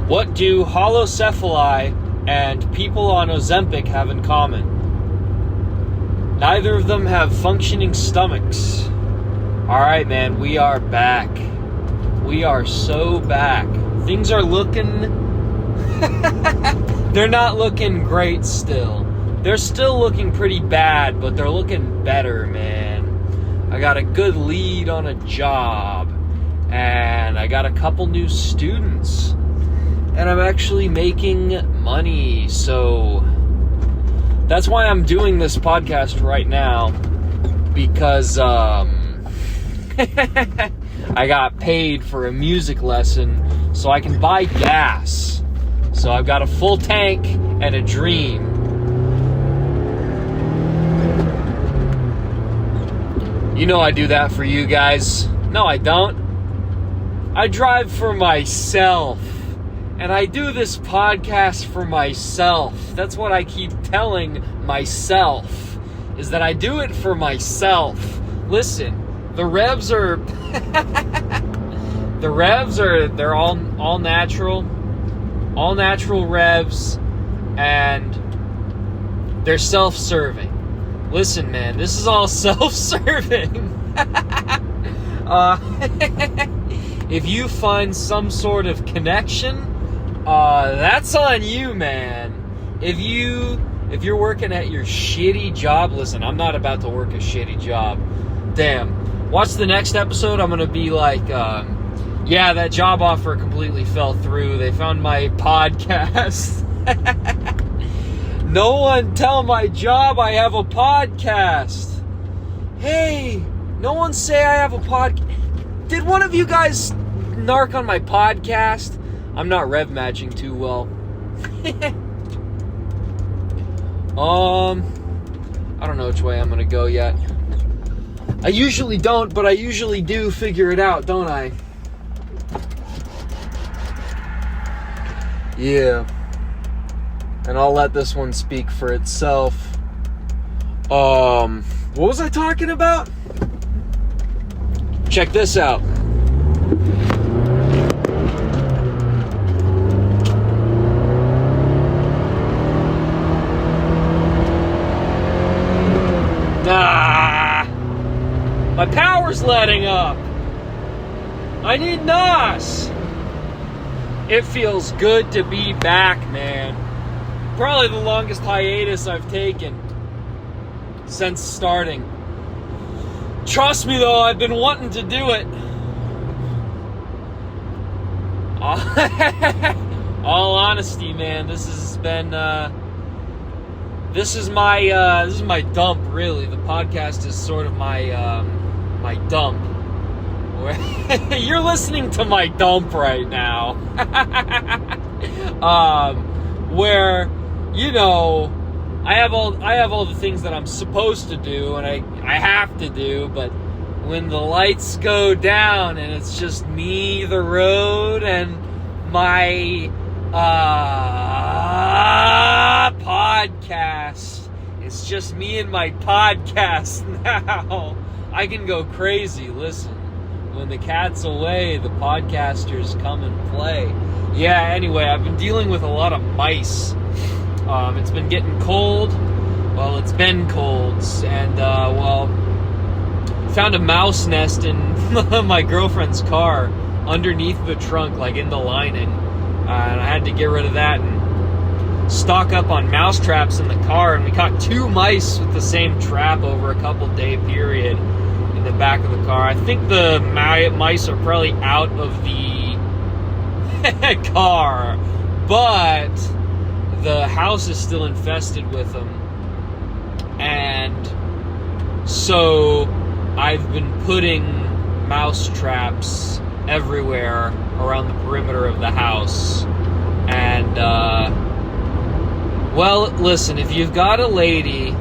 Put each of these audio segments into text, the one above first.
What do holocephali and people on Ozempic have in common? Neither of them have functioning stomachs. Alright, man, we are back. We are so back. Things are looking... They're not looking great still. They're still looking pretty bad, but they're looking better, man. I got a good lead on a job, and I got a couple new students, and I'm actually making money, so that's why I'm doing this podcast right now, because I got paid for a music lesson so I can buy gas. So I've got a full tank and a dream. You know I do that for you guys. No, I don't. I drive for myself. And I do this podcast for myself. That's what I keep telling myself, is that I do it for myself. Listen, the revs are... they're all natural. All natural revs, and they're self-serving. Listen, man, this is all self-serving. If you find some sort of connection, that's on you, man. If you're working at your shitty job, listen, I'm not about to work a shitty job. Damn. Watch the next episode, I'm gonna be like, yeah, that job offer completely fell through. They found my podcast. No one tell my job I have a podcast. Hey, no one say I have a podcast. Did one of you guys narc on my podcast? I'm not rev matching too well. I don't know which way I'm gonna go yet. I usually don't, but I usually do figure it out, don't I? Yeah. And I'll let this one speak for itself. What was I talking about? Check this out. My power's letting up. I need NOS. It feels good to be back, man. Probably the longest hiatus I've taken since starting. Trust me, though, I've been wanting to do it. All honesty, man, this has been this is my dump, really. The podcast is sort of my my dump. You're listening to my dump right now. Where, you know, I have all the things that I'm supposed to do and I have to do, but when the lights go down and it's just me, the road, and my podcast, it's just me and my podcast now. I can go crazy. Listen, when the cat's away, the podcasters come and play. Yeah, anyway, I've been dealing with a lot of mice. It's been getting cold. Well, it's been cold. And, found a mouse nest in my girlfriend's car underneath the trunk, like in the lining. And I had to get rid of that and stock up on mouse traps in the car. And we caught 2 mice with the same trap over a couple-day period in the back of the car. I think the mice are probably out of the car, but the house is still infested with them. And so I've been putting mouse traps everywhere around the perimeter of the house. And, well, listen, if you've got a lady,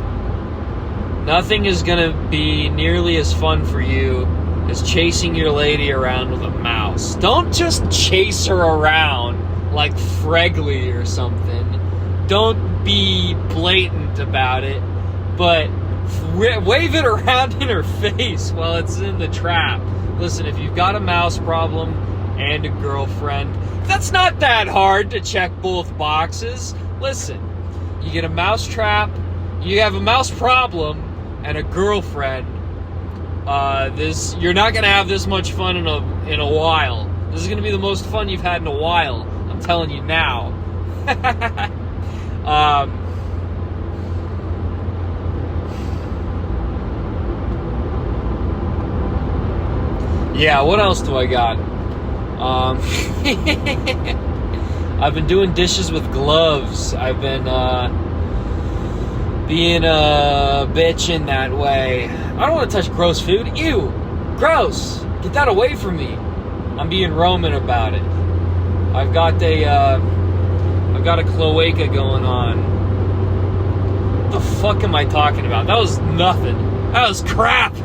nothing is going to be nearly as fun for you as chasing your lady around with a mouse. Don't just chase her around like Fregley or something. Don't be blatant about it, but wave it around in her face while it's in the trap. Listen, if you've got a mouse problem, and a girlfriend. That's not that hard to check both boxes. Listen, you get a mouse trap, you have a mouse problem, and a girlfriend. You're not gonna have this much fun in a while. This is gonna be the most fun you've had in a while. I'm telling you now. Yeah, what else do I got? I've been doing dishes with gloves. I've been being a bitch in that way. I don't want to touch gross food. Ew! Gross! Get that away from me. I'm being Roman about it. I've got a cloaca going on. What the fuck am I talking about? That was nothing. That was crap!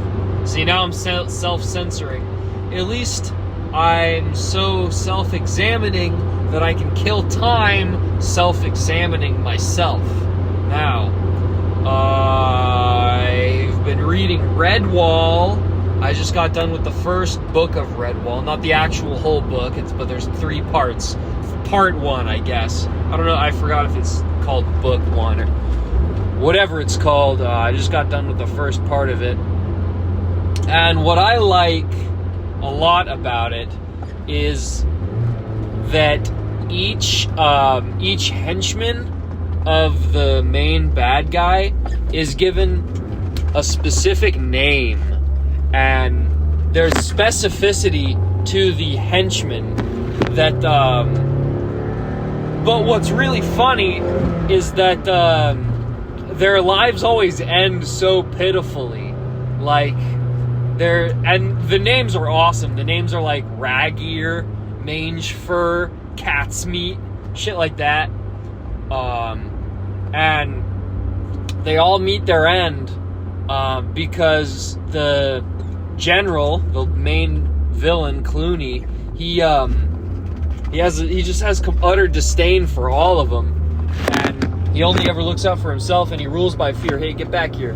See, now I'm self-censoring. At least I'm so self-examining that I can kill time self-examining myself. Now, I've been reading Redwall. I just got done with the first book of Redwall. Not the actual whole book, but there's 3 parts. Part 1, I guess. I don't know, I forgot if it's called book 1 or whatever it's called. I just got done with the first part of it. And what I like a lot about it is that each henchman of the main bad guy is given a specific name, and there's specificity to the henchmen that but what's really funny is that their lives always end so pitifully. Like, and the names are awesome. The names are like Ragear, Mange Fur, Cat's Meat, shit like that. And they all meet their end because the general, the main villain, Clooney, he just has utter disdain for all of them, and he only ever looks out for himself, and he rules by fear. Hey, get back here.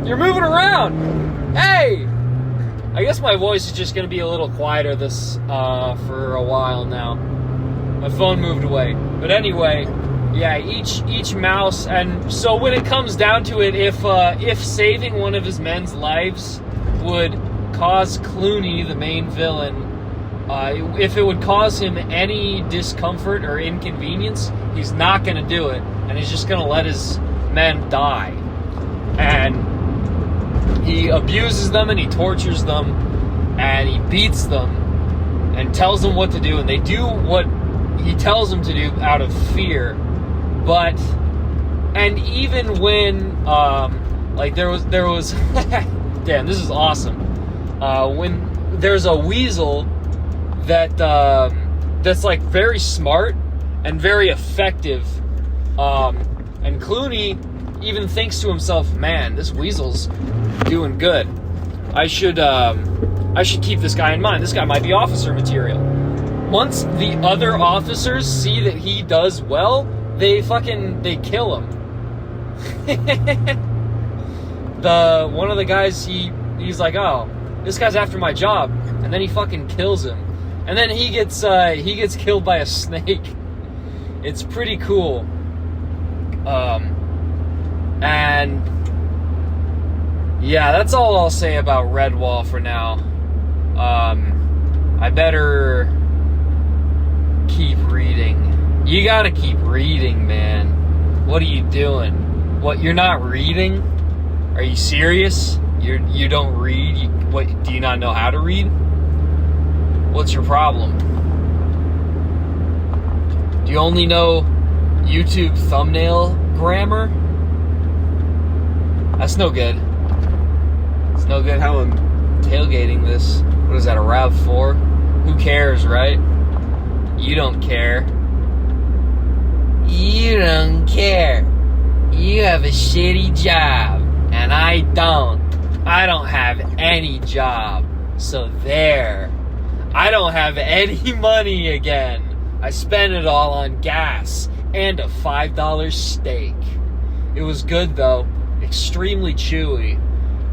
You're moving around. Hey! I guess my voice is just going to be a little quieter for a while now. My phone moved away. But anyway, yeah, each mouse, and so when it comes down to it, if saving one of his men's lives would cause Clooney, the main villain, if it would cause him any discomfort or inconvenience, he's not going to do it, and he's just going to let his men die. And he abuses them, and he tortures them, and he beats them, and tells them what to do, and they do what he tells them to do out of fear. But, and even when, like there was, damn, this is awesome. When there's a weasel that's like very smart and very effective, and Clooney even thinks to himself, man, this weasel's doing good. I should keep this guy in mind. This guy might be officer material. Once the other officers see that he does well, they kill him. One of the guys, he's like, oh, this guy's after my job, and then he fucking kills him, and then he gets killed by a snake. It's pretty cool. And yeah, that's all I'll say about Redwall for now. I better keep reading. You gotta keep reading, man. What are you doing? What, you're not reading? Are you serious? You don't read? What, do you not know how to read? What's your problem? Do you only know YouTube thumbnail grammar? That's no good. It's no good how I'm tailgating this. What is that, a RAV4? Who cares, right? You don't care. You don't care. You have a shitty job, and I don't. I don't have any job. So there. I don't have any money again. I spent it all on gas and a $5 steak. It was good, though. Extremely chewy.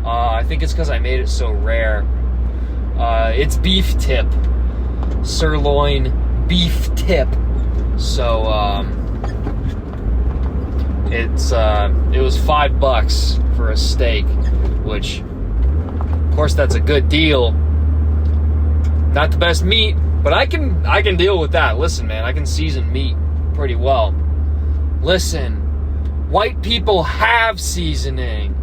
I think it's because I made it so rare. It's beef tip. Sirloin beef tip. So, it was $5 for a steak, which, of course, that's a good deal. Not the best meat, but I can deal with that. Listen, man, I can season meat pretty well. Listen, white people have seasoning.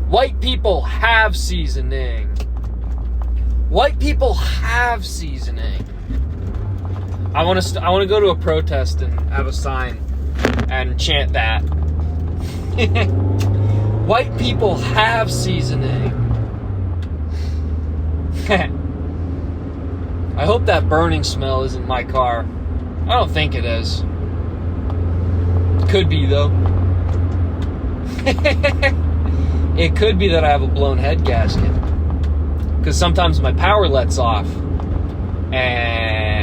White people have seasoning. White people have seasoning. I want to go to a protest and have a sign and chant that. White people have seasoning. I hope that burning smell is in my car. I don't think it is. Could be, though. It could be that I have a blown head gasket. Because sometimes my power lets off. And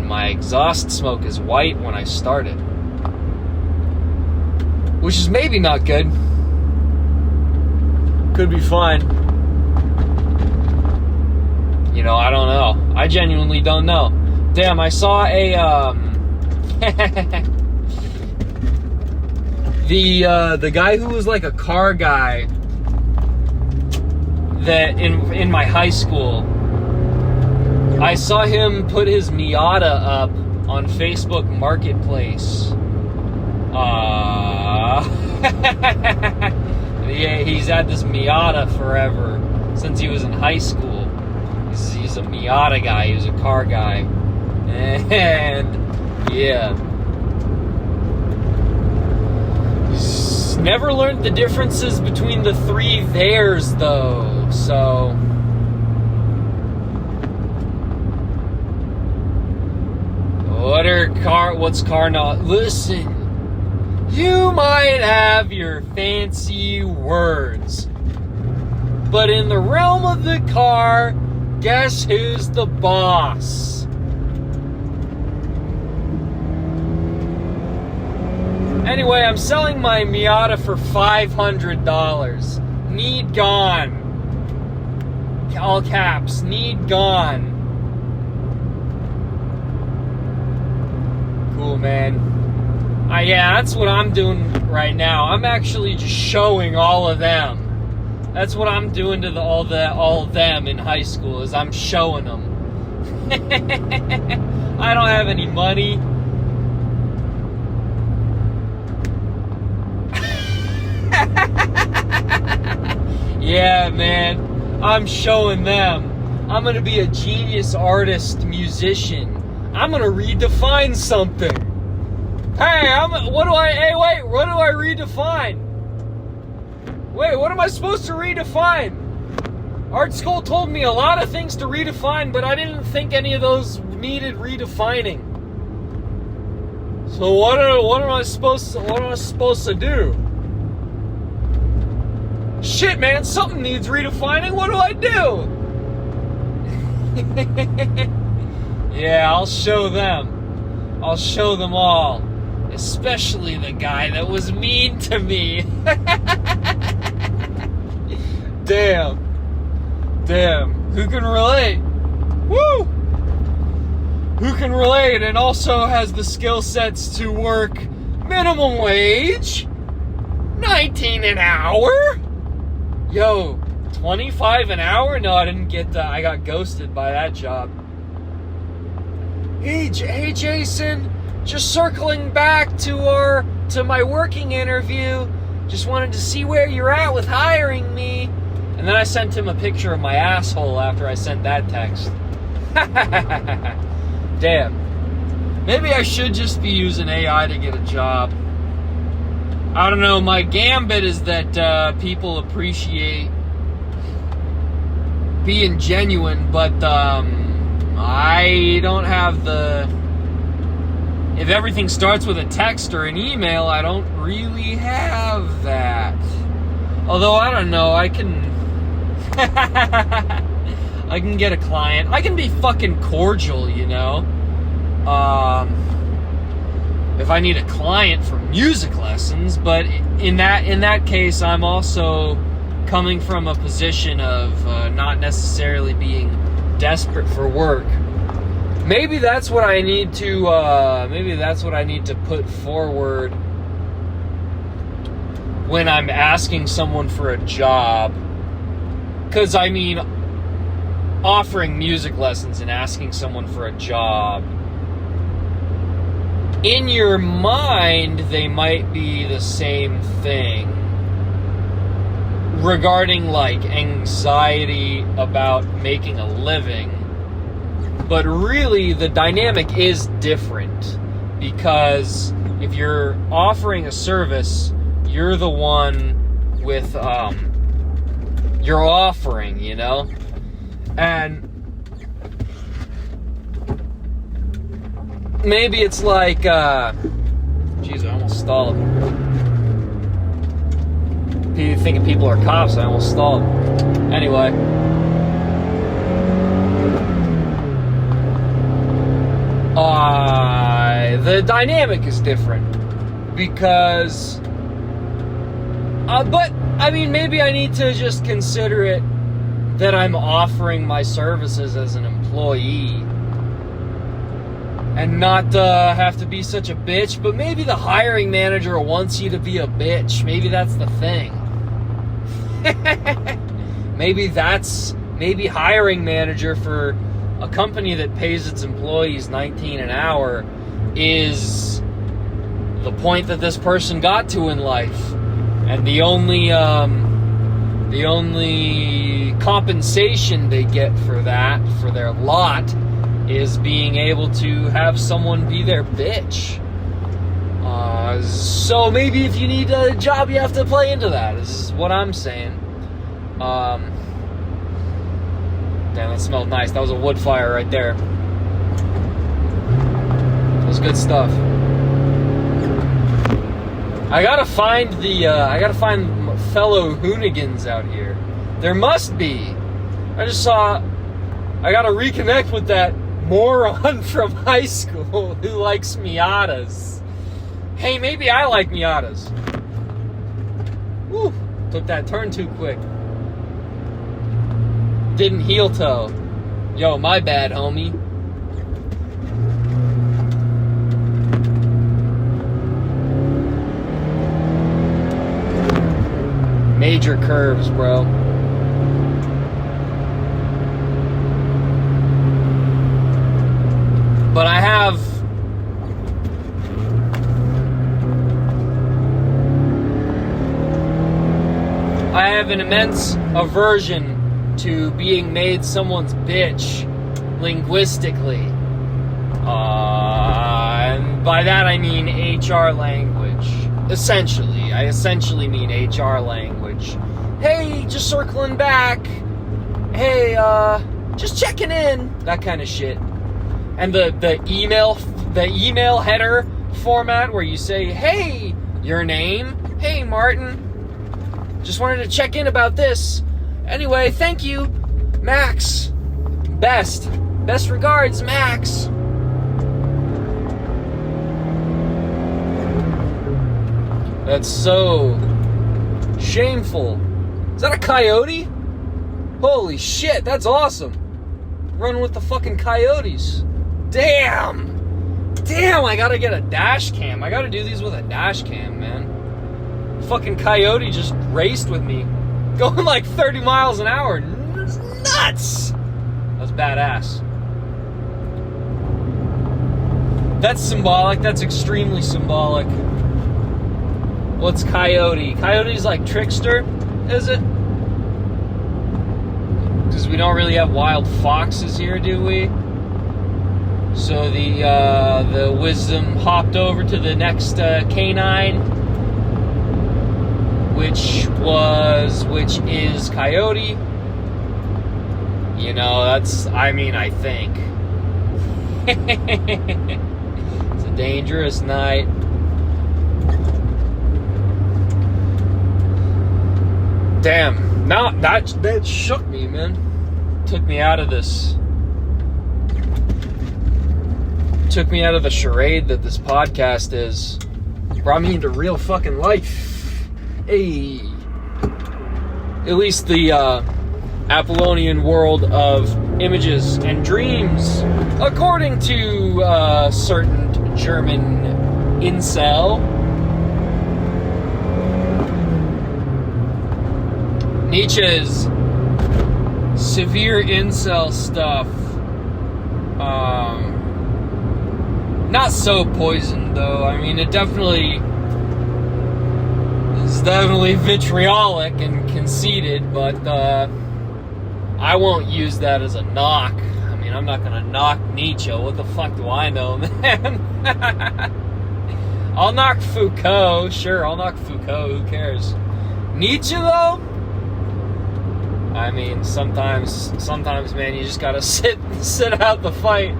my exhaust smoke is white when I start it. Which is maybe not good. Could be fine. You know, I don't know. I genuinely don't know. Damn, I saw a, the guy who was like a car guy that in my high school, I saw him put his Miata up on Facebook Marketplace. Yeah, he's had this Miata forever, since he was in high school. He's a Miata guy, he was a car guy. And, yeah. He's never learned the differences between the three theirs, though, so... What's car not? Listen, you might have your fancy words, but in the realm of the car, guess who's the boss? Anyway, I'm selling my Miata for $500. Need gone. All caps, need gone. Cool, man. Yeah, that's what I'm doing right now. I'm actually just showing all of them. That's what I'm doing to all of them in high school, is I'm showing them. I don't have any money. Yeah, man. I'm showing them. I'm gonna be a genius artist, musician. I'm gonna redefine something. Hey, what do I redefine? Wait, what am I supposed to redefine? Art school told me a lot of things to redefine, but I didn't think any of those needed redefining. So what am I supposed to do? Shit, man, something needs redefining. What do I do? Yeah, I'll show them. I'll show them all. Especially the guy that was mean to me. Damn. Who can relate? Woo! Who can relate and also has the skill sets to work minimum wage? $19 an hour? Yo, $25 an hour? No, I didn't get that. I got ghosted by that job. Hey, Jason, just circling back to my working interview. Just wanted to see where you're at with hiring me. And then I sent him a picture of my asshole after I sent that text. Damn. Maybe I should just be using AI to get a job. I don't know, my gambit is that people appreciate being genuine, but I don't have the... If everything starts with a text or an email, I don't really have that. Although, I don't know, I can... I can get a client. I can be fucking cordial, you know? If I need a client for music lessons, but in that case, I'm also coming from a position of not necessarily being desperate for work. Maybe that's what I need to. Maybe that's what I need to put forward when I'm asking someone for a job. Because I mean, offering music lessons and asking someone for a job, in your mind, they might be the same thing. Regarding like anxiety about making a living. But really, the dynamic is different, because if you're offering a service, you're the one with, you're offering, you know? And maybe it's like, jeez, I almost stalled. Thinking people are cops, I almost stalled. Anyway. The dynamic is different. Because... but, I mean, maybe I need to just consider it that I'm offering my services as an employee. And not have to be such a bitch. But maybe the hiring manager wants you to be a bitch. Maybe that's the thing. Maybe hiring manager for a company that pays its employees $19 an hour is the point that this person got to in life, and the only compensation they get for that, for their lot, is being able to have someone be their bitch. So maybe if you need a job, you have to play into that, is what I'm saying. Damn, that smelled nice. That was a wood fire right there. That was good stuff. I gotta find fellow hoonigans out here. There must be. I gotta reconnect with that moron from high school who likes Miatas. Hey, maybe I like Miatas. Woo, took that turn too quick. Didn't heel toe. Yo, my bad, homie. Major curves, bro. But I have an immense aversion to being made someone's bitch linguistically. And by that I mean HR language. I essentially mean HR language. Hey, just circling back. Hey, just checking in. That kind of shit. And the email header format where you say, hey, your name. Hey, Martin. Just wanted to check in about this. Anyway, thank you, Max. Best regards, Max. That's so shameful. Is that a coyote? Holy shit, that's awesome. Running with the fucking coyotes. Damn, I gotta get a dash cam. I gotta do these with a dash cam, man. Fucking coyote just raced with me. Going like 30 miles an hour. Nuts! That's badass. That's symbolic. That's extremely symbolic. What's coyote? Coyote's like trickster, is it? Because we don't really have wild foxes here, do we? So the wisdom hopped over to the next canine, which is coyote. You know, I think. It's a dangerous night. Damn, now that shook me, man. Took me out of the charade that this podcast is. Brought me into real fucking life. Hey. at least the Apollonian world of images and dreams, according to a certain German incel. Nietzsche's severe incel stuff. Not so poisoned, though. I mean, it definitely is vitriolic and conceited, but I won't use that as a knock. I mean, I'm not gonna knock Nietzsche. What the fuck do I know, man? I'll knock Foucault. Sure, I'll knock Foucault. Who cares? Nietzsche, though? I mean, sometimes, man, you just gotta sit out the fight.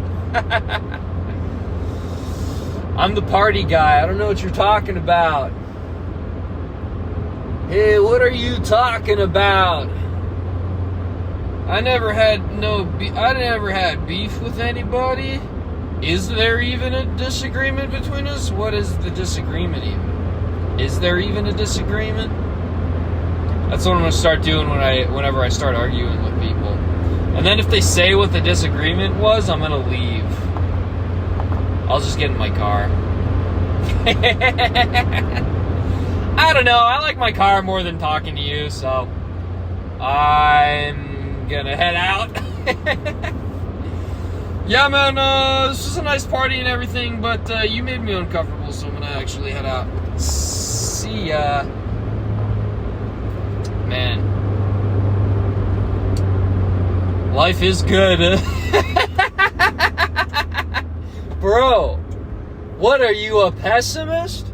I'm the party guy. I don't know what you're talking about. Hey, what are you talking about? I never had beef with anybody. Is there even a disagreement between us? What is the disagreement even? Is there even a disagreement? That's what I'm gonna start doing whenever I start arguing with people. And then if they say what the disagreement was, I'm gonna leave. I'll just get in my car. I don't know. I like my car more than talking to you, so I'm gonna head out. Yeah, man, this was a nice party and everything, but you made me uncomfortable, so I'm gonna actually head out. See ya. Man. Life is good. Bro, what are you, a pessimist?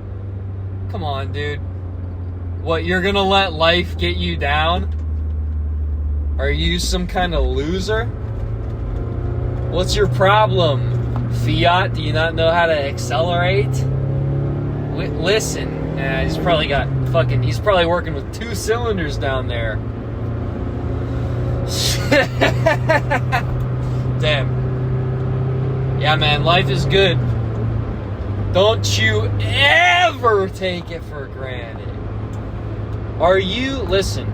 Come on, dude. What, you're gonna let life get you down? Are you some kind of loser? What's your problem? Fiat, do you not know how to accelerate? Listen, he's probably working with 2 cylinders down there. Damn. Yeah, man, life is good. Don't you ever take it for granted. Listen,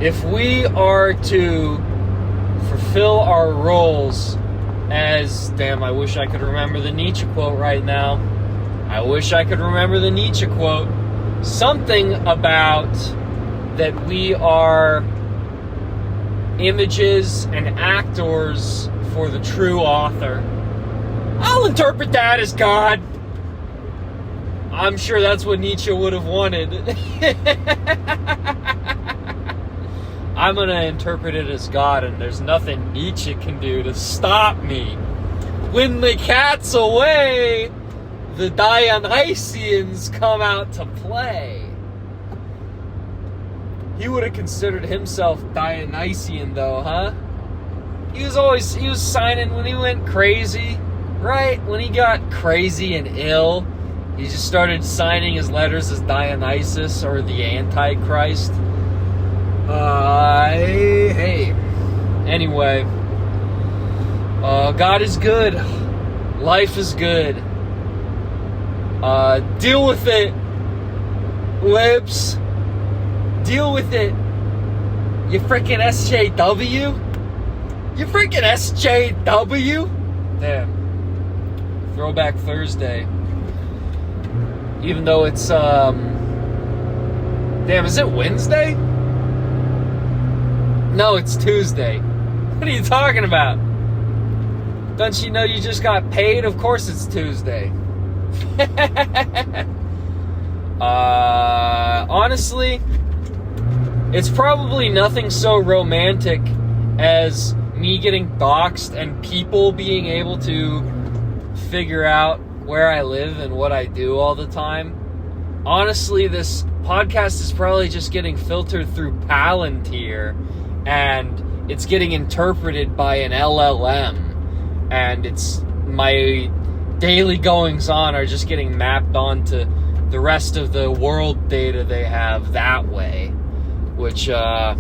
if we are to fulfill our roles as, damn, I wish I could remember the Nietzsche quote right now. I wish I could remember the Nietzsche quote. Something about that we are images and actors for the true author. I'll interpret that as God. I'm sure that's what Nietzsche would have wanted. I'm going to interpret it as God, and there's nothing Nietzsche can do to stop me. When the cat's away, the Dionysians come out to play. He would have considered himself Dionysian, though, huh? He was signing when he went crazy, right? When he got crazy and ill, he just started signing his letters as Dionysus or the Antichrist. Hey. Anyway, God is good. Life is good. Deal with it, libs. Deal with it. You freaking SJW. You freaking SJW. Damn. Throwback Thursday. Even though it's, damn, is it Wednesday? No, it's Tuesday. What are you talking about? Don't you know you just got paid? Of course it's Tuesday. Honestly, it's probably nothing so romantic as me getting doxxed and people being able to figure out where I live and what I do all the time. Honestly, this podcast is probably just getting filtered through Palantir, and it's getting interpreted by an LLM, and it's my daily goings-on are just getting mapped onto the rest of the world data they have that way, which, well,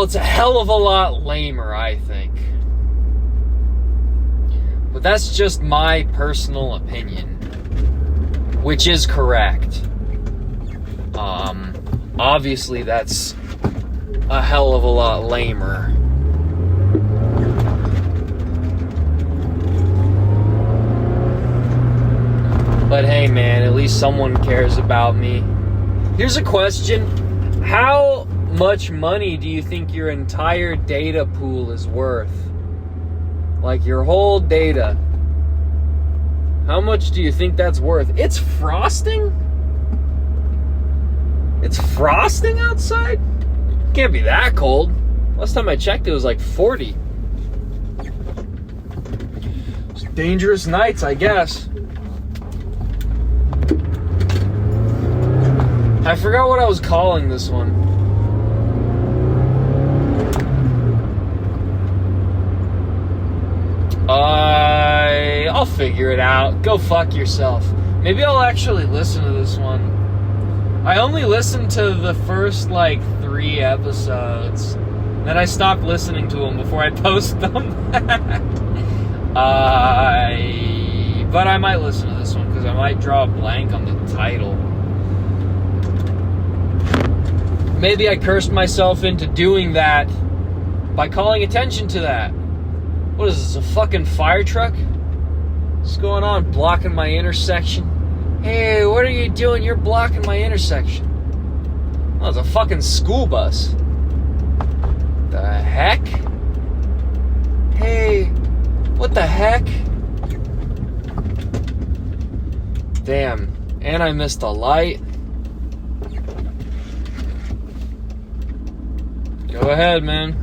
it's a hell of a lot lamer, I think. But that's just my personal opinion. which is correct. Obviously that's a hell of a lot lamer. But hey man, at least someone cares about me. Here's a question. How much money do you think your entire data pool is worth? Like your whole data. How much do you think that's worth? It's frosting? It's frosting outside? Can't be that cold. Last time I checked it was like 40. It's dangerous nights, I guess. I forgot what I was calling this one. I'll figure it out. Go fuck yourself. Maybe I'll actually listen to this one. I only listened to the first, 3 episodes. Then I stopped listening to them before I post them. But I might listen to this one, because I might draw a blank on the title. Maybe I cursed myself into doing that by calling attention to that. What is this, a fucking fire truck? What's going on? Blocking my intersection? Hey, what are you doing? You're blocking my intersection. Oh, it's a fucking school bus. The heck? Hey, what the heck? Damn, and I missed a light. Go ahead, man.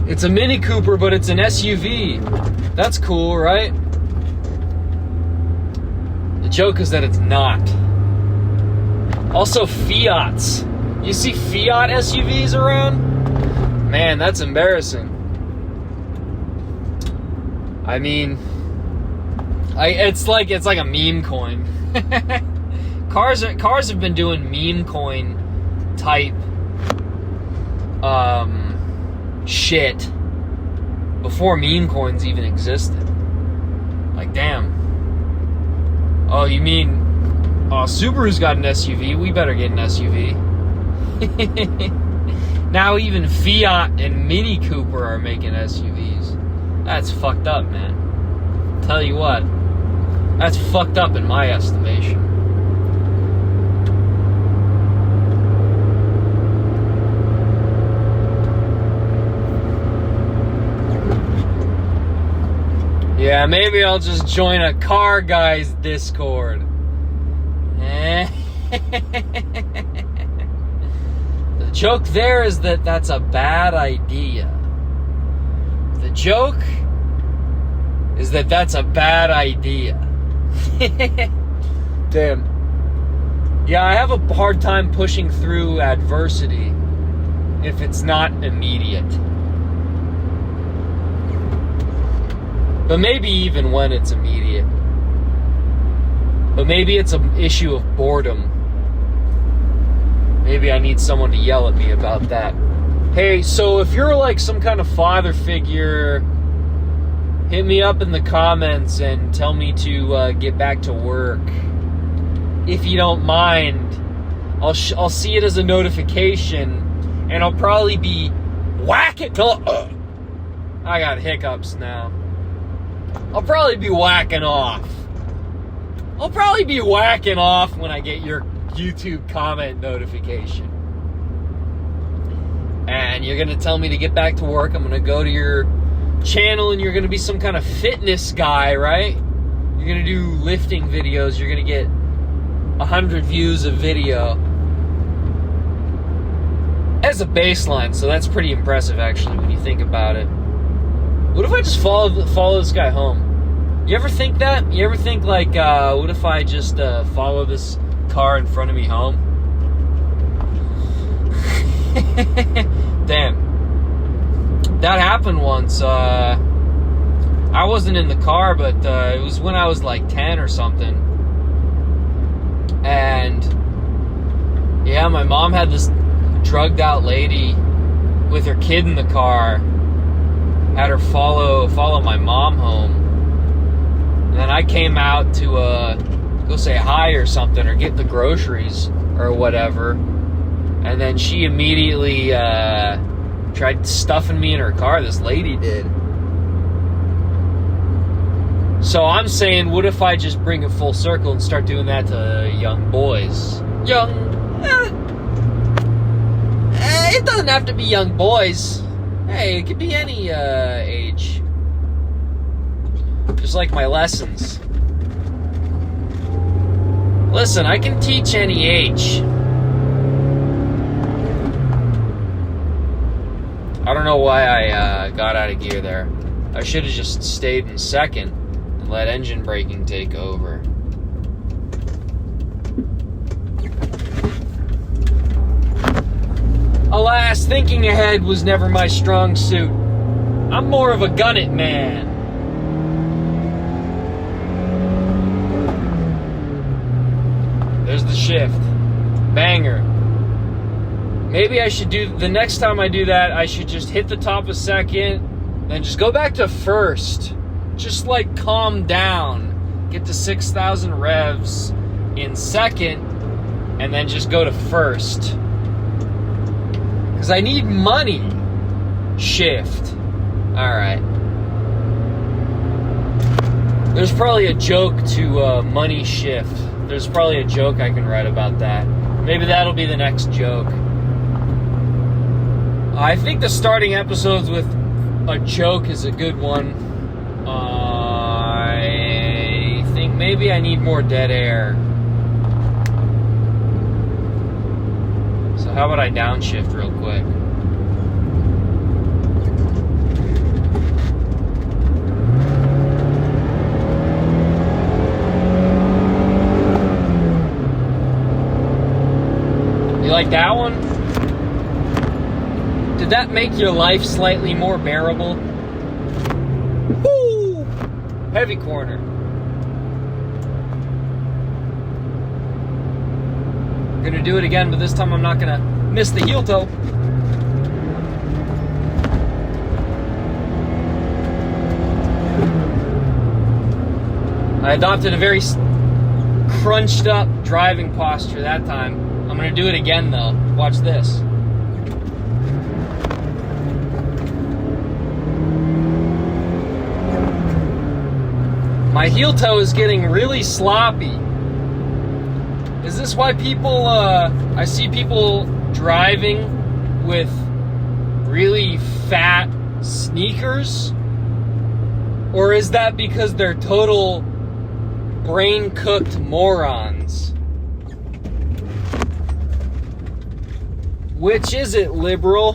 It's a Mini Cooper, but it's an SUV. That's cool, right? The joke is that it's not. Also, Fiats. You see Fiat SUVs around? Man, that's embarrassing. I mean, it's like a meme coin. Cars have been doing meme coin type shit before meme coins even existed. Like, damn. Oh, you mean Subaru's got an SUV? We better get an SUV. Now even Fiat and Mini Cooper are making SUVs. That's fucked up, man. Tell you what, that's fucked up in my estimation. Yeah, maybe I'll just join a car guy's Discord. The joke there is that that's a bad idea. The joke is that that's a bad idea. Damn. Yeah, I have a hard time pushing through adversity if it's not immediate. But maybe even when it's immediate. But maybe it's an issue of boredom. Maybe I need someone to yell at me about that. Hey, so if you're like some kind of father figure, hit me up in the comments and tell me to get back to work. If you don't mind, I'll see it as a notification, and I'll probably be whacking. I got hiccups now. I'll probably be whacking off. I'll probably be whacking off when I get your YouTube comment notification. And you're going to tell me to get back to work. I'm going to go to your channel and you're going to be some kind of fitness guy, right? You're going to do lifting videos. You're going to get 100 views of video as a baseline. So that's pretty impressive, actually, when you think about it. What if I just follow this guy home? You ever think that? You ever think like, what if I just follow this car in front of me home? Damn. That happened once. I wasn't in the car, but it was when I was like 10 or something. And yeah, my mom had this drugged out lady with her kid in the car. Had her follow my mom home. And then I came out to go say hi or something, or get the groceries or whatever. And then she immediately tried stuffing me in her car. This lady did. So I'm saying, what if I just bring it full circle and start doing that to young boys? It doesn't have to be young boys. Hey, it could be any age. Just like my lessons. Listen, I can teach any age. I don't know why I got out of gear there. I should have just stayed in second and let engine braking take over. Alas, thinking ahead was never my strong suit. I'm more of a gun-it man. There's the shift. Banger. Maybe I should do, the next time I do that, I should just hit the top of second, then just go back to first. Just like calm down. Get to 6,000 revs in second, and then just go to first. Because I need money. Shift. Alright. There's probably a joke to money shift. There's probably a joke I can write about that. Maybe that'll be the next joke. I think the starting episodes with a joke is a good one. I think maybe I need more dead air. So how about I downshift real quick? You like that one? Did that make your life slightly more bearable? Woo! Heavy corner. I'm gonna do it again, but this time I'm not gonna miss the heel toe. I adopted a very crunched up driving posture that time. I'm gonna do it again though. Watch this. My heel toe is getting really sloppy. Is this why people, I see people driving with really fat sneakers? Or is that because they're total brain-cooked morons? Which is it, liberal?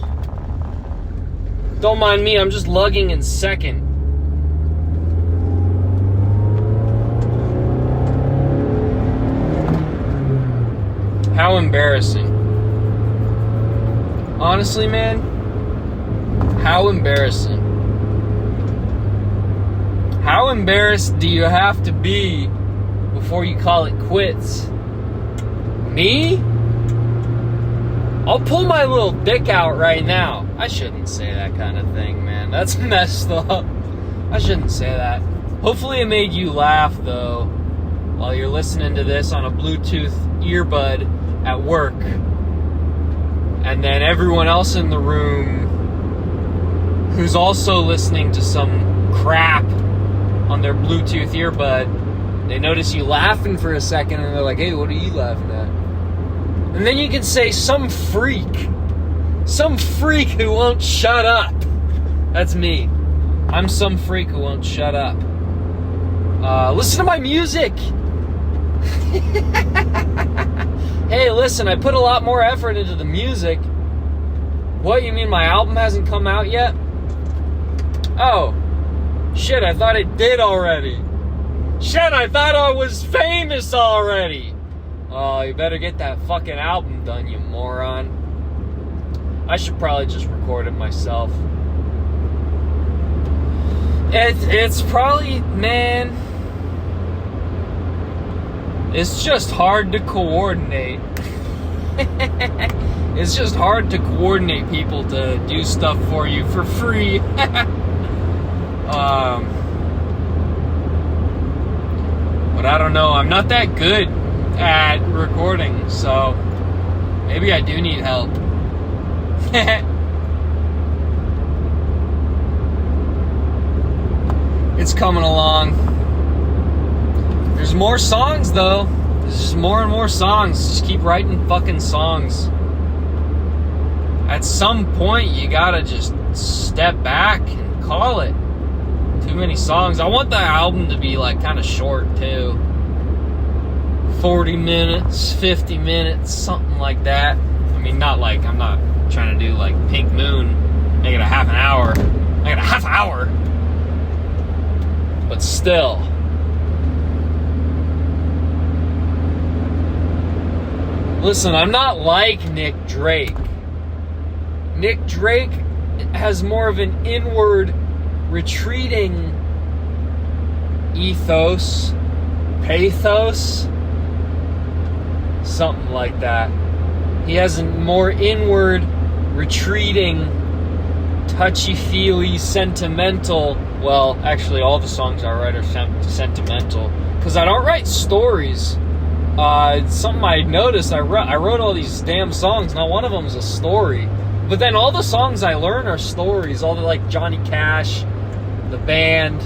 Don't mind me, I'm just lugging in second. How embarrassing. Honestly, man, how embarrassing. How embarrassed do you have to be before you call it quits? Me? I'll pull my little dick out right now. I shouldn't say that kind of thing, man. That's messed up. I shouldn't say that. Hopefully it made you laugh, though, while you're listening to this on a Bluetooth earbud at work. And then everyone else in the room who's also listening to some crap on their Bluetooth earbud, they notice you laughing for a second and they're like, hey, what are you laughing at? And then you can say, some freak who won't shut up. That's me. I'm some freak who won't shut up. Listen to my music. Hey, listen, I put a lot more effort into the music. What, you mean my album hasn't come out yet? Oh, shit, I thought it did already. Shit, I thought I was famous already. Oh, you better get that fucking album done, you moron. I should probably just record it myself. It's probably, man, it's just hard to coordinate. It's just hard to coordinate people to do stuff for you for free. But I don't know. I'm not that good at recording, so maybe I do need help. It's coming along. There's more songs, though. There's just more and more songs. Just keep writing fucking songs. At some point, you gotta just step back and call it. Too many songs. I want the album to be like kind of short, too. 40 minutes, 50 minutes, something like that. I mean, not like, I'm not trying to do like Pink Moon, make it a half an hour. Make it a half hour. But still. Listen, I'm not like Nick Drake. Nick Drake has more of an inward, retreating ethos, pathos, something like that. He has a more inward, retreating, touchy-feely, sentimental. Well, actually, all the songs I write are sentimental because I don't write stories. Something I noticed. I wrote all these damn songs. Not one of them is a story. But then all the songs I learn are stories. All the like Johnny Cash, the band,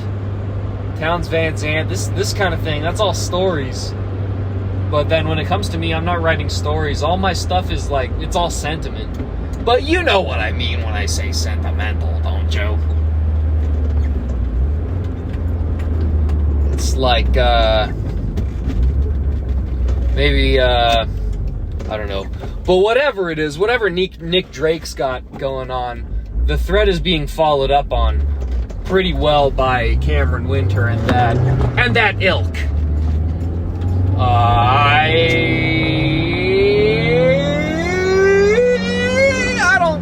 Townes Van Zandt, this kind of thing. That's all stories. But then when it comes to me, I'm not writing stories. All my stuff is like, it's all sentiment. But you know what I mean when I say sentimental, don't you? It's like, maybe, I don't know. But whatever it is, whatever Nick Drake's got going on, the thread is being followed up on pretty well by Cameron Winter and that ilk.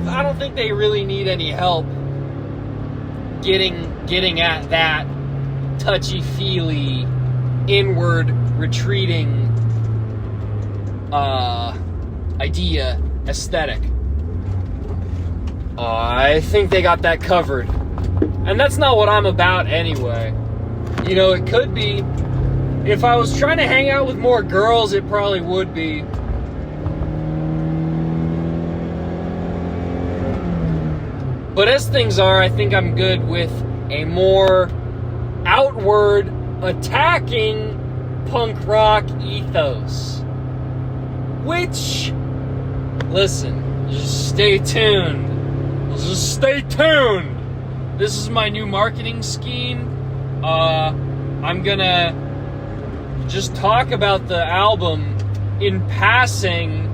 I don't think they really need any help getting at that touchy-feely, inward, retreating idea, aesthetic. I think they got that covered. And that's not what I'm about anyway. You know, it could be. If I was trying to hang out with more girls, it probably would be. But as things are, I think I'm good with a more outward, attacking punk rock ethos. Which, listen, just stay tuned. Just stay tuned. This is my new marketing scheme. I'm gonna just talk about the album in passing.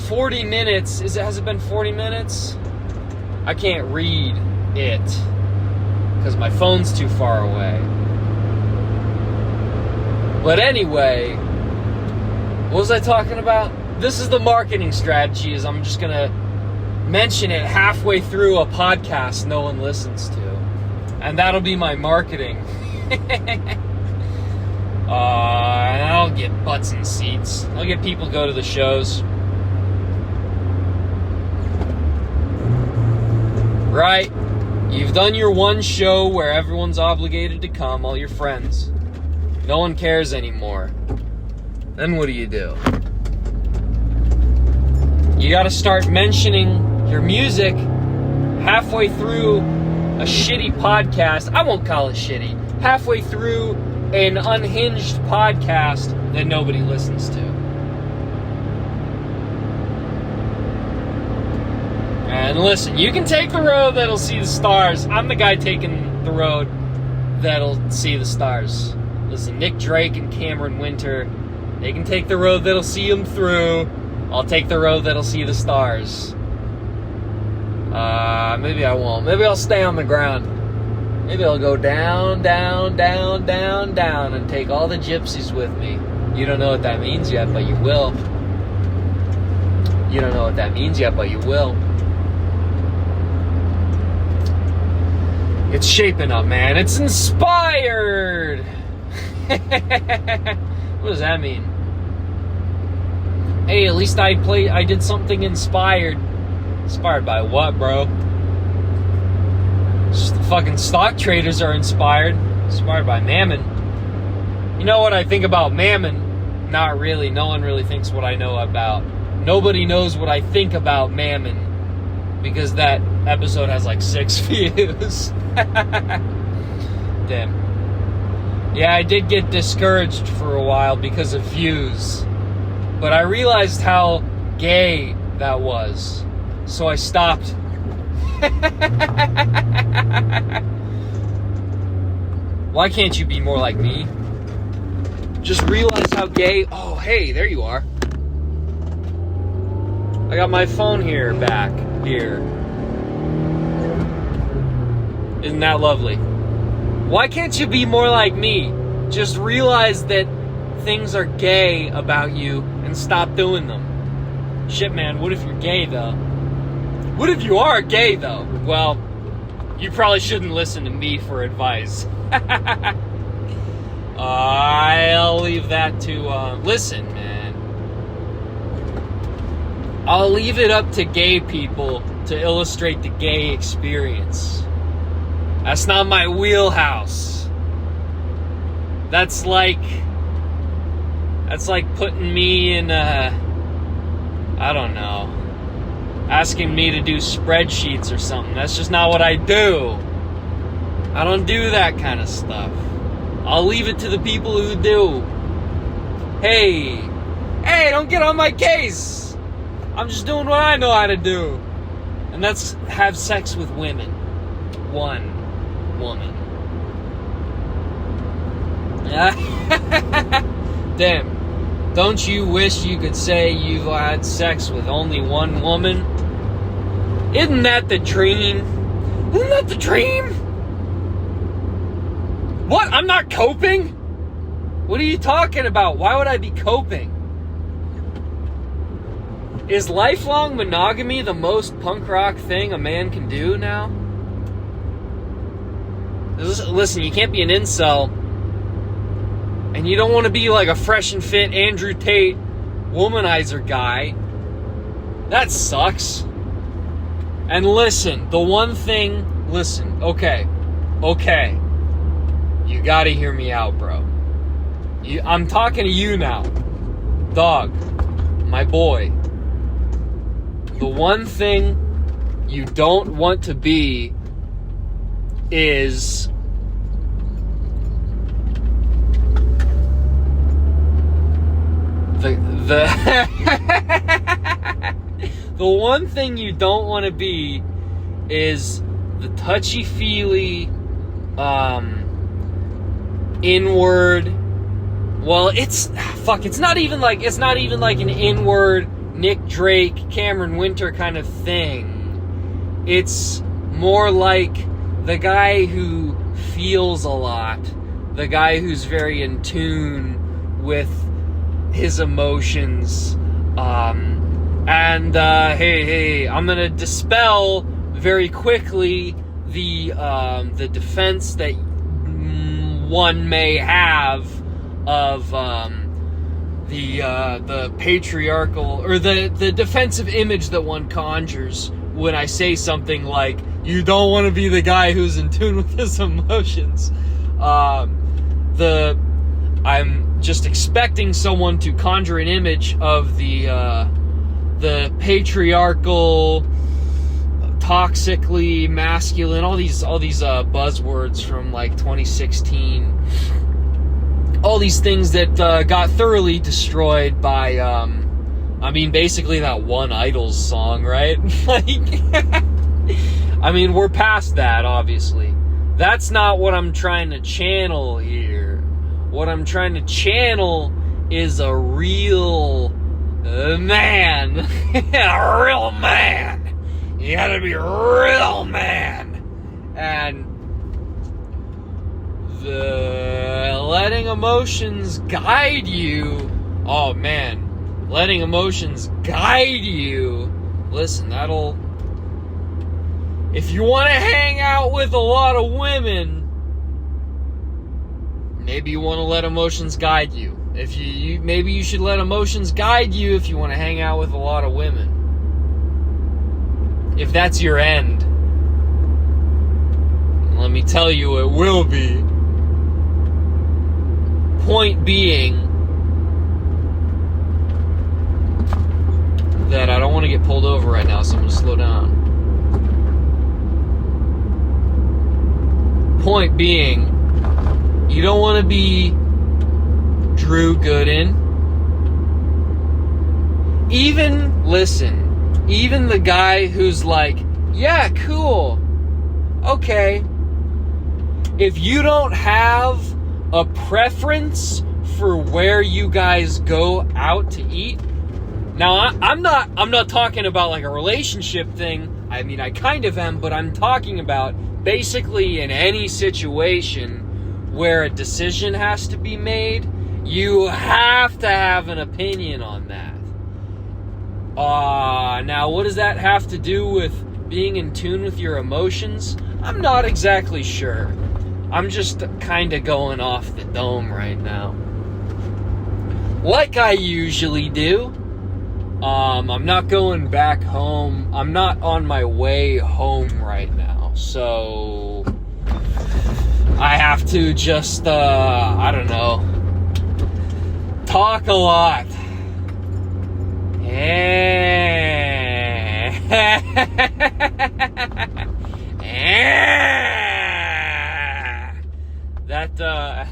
40 minutes. Has it been 40 minutes? I can't read it because my phone's too far away. But anyway, what was I talking about? This is the marketing strategy, is I'm just gonna mention it halfway through a podcast no one listens to. And that'll be my marketing. And I'll get butts in seats. I'll get people to go to the shows. Right? You've done your one show where everyone's obligated to come, all your friends. No one cares anymore. Then what do? You gotta start mentioning your music halfway through a shitty podcast. I won't call it shitty. Halfway through an unhinged podcast that nobody listens to. And listen, you can take the road that'll see the stars. I'm the guy taking the road that'll see the stars. Listen, Nick Drake and Cameron Winter, they can take the road that'll see them through. I'll take the road that'll see the stars. Maybe I won't. Maybe I'll stay on the ground. Maybe I'll go down, down, down, down, down, and take all the gypsies with me. You don't know what that means yet, but you will. You don't know what that means yet, but you will. It's shaping up, man. It's inspired. What does that mean? Hey, at least I did something inspired. Inspired by what, bro? Just the fucking stock traders are inspired. Inspired by Mammon. You know what I think about Mammon? Not really. No one really thinks what I know about. Nobody knows what I think about Mammon. Because that episode has like 6 views. Damn. Yeah, I did get discouraged for a while because of views. But I realized how gay that was. So I stopped. Why can't you be more like me? Just realize how gay... Oh, hey, there you are. I got my phone back here. Isn't that lovely? Why can't you be more like me? Just realize that things are gay about you and stop doing them. Shit, man, what if you're gay, though? What if you are gay, though? Well, you probably shouldn't listen to me for advice. I'll leave that to... listen, man. I'll leave it up to gay people to illustrate the gay experience. That's not my wheelhouse. That's like putting me in I don't know, asking me to do spreadsheets or something. That's just not what I do. I don't do that kind of stuff. I'll leave it to the people who do. Hey, don't get on my case. I'm just doing what I know how to do. And that's have sex with women. One woman. Damn. Don't you wish you could say you've had sex with only one woman? Isn't that the dream? Isn't that the dream? What? I'm not coping? What are you talking about? Why would I be coping? Is lifelong monogamy the most punk rock thing a man can do now? Listen, you can't be an incel, and you don't want to be like a fresh and fit Andrew Tate womanizer guy. That sucks. And listen, okay. You gotta hear me out, bro. I'm talking to you now. Dog, my boy. The one thing you don't want to be is the the one thing you don't want to be is the touchy-feely inward. Well, it's not even like an inward Nick Drake, Cameron Winter kind of thing. It's more like the guy who feels a lot, the guy who's very in tune with his emotions. Hey, I'm gonna dispel very quickly the defense that one may have of the patriarchal, or the defensive image that one conjures when I say something like, you don't want to be the guy who's in tune with his emotions. I'm just expecting someone to conjure an image of the patriarchal, toxically masculine, all these buzzwords from like 2016. All these things that got thoroughly destroyed by, basically that one Idols song, right? We're past that, obviously. That's not what I'm trying to channel here. What I'm trying to channel is a real man. A real man. You gotta be a real man. And letting emotions guide you. Oh man, letting emotions guide you. Listen, if you want to hang out with a lot of women, maybe you want to let emotions guide you. Maybe you should let emotions guide you if you want to hang out with a lot of women. If that's your end, let me tell you, it will be. Point being that I don't want to get pulled over right now, so I'm going to slow down. Point being, you don't want to be Drew Gooden. Even the guy who's like, yeah, cool, okay. If you don't have a preference for where you guys go out to eat, now I'm not talking about like a relationship thing. I mean, I kind of am, but I'm talking about basically in any situation where a decision has to be made, you have to have an opinion on that. Now what does that have to do with being in tune with your emotions? I'm not exactly sure. I'm just kind of going off the dome right now, like I usually do. I'm not going back home. I'm not on my way home right now, so I have to just, I don't know, talk a lot. That,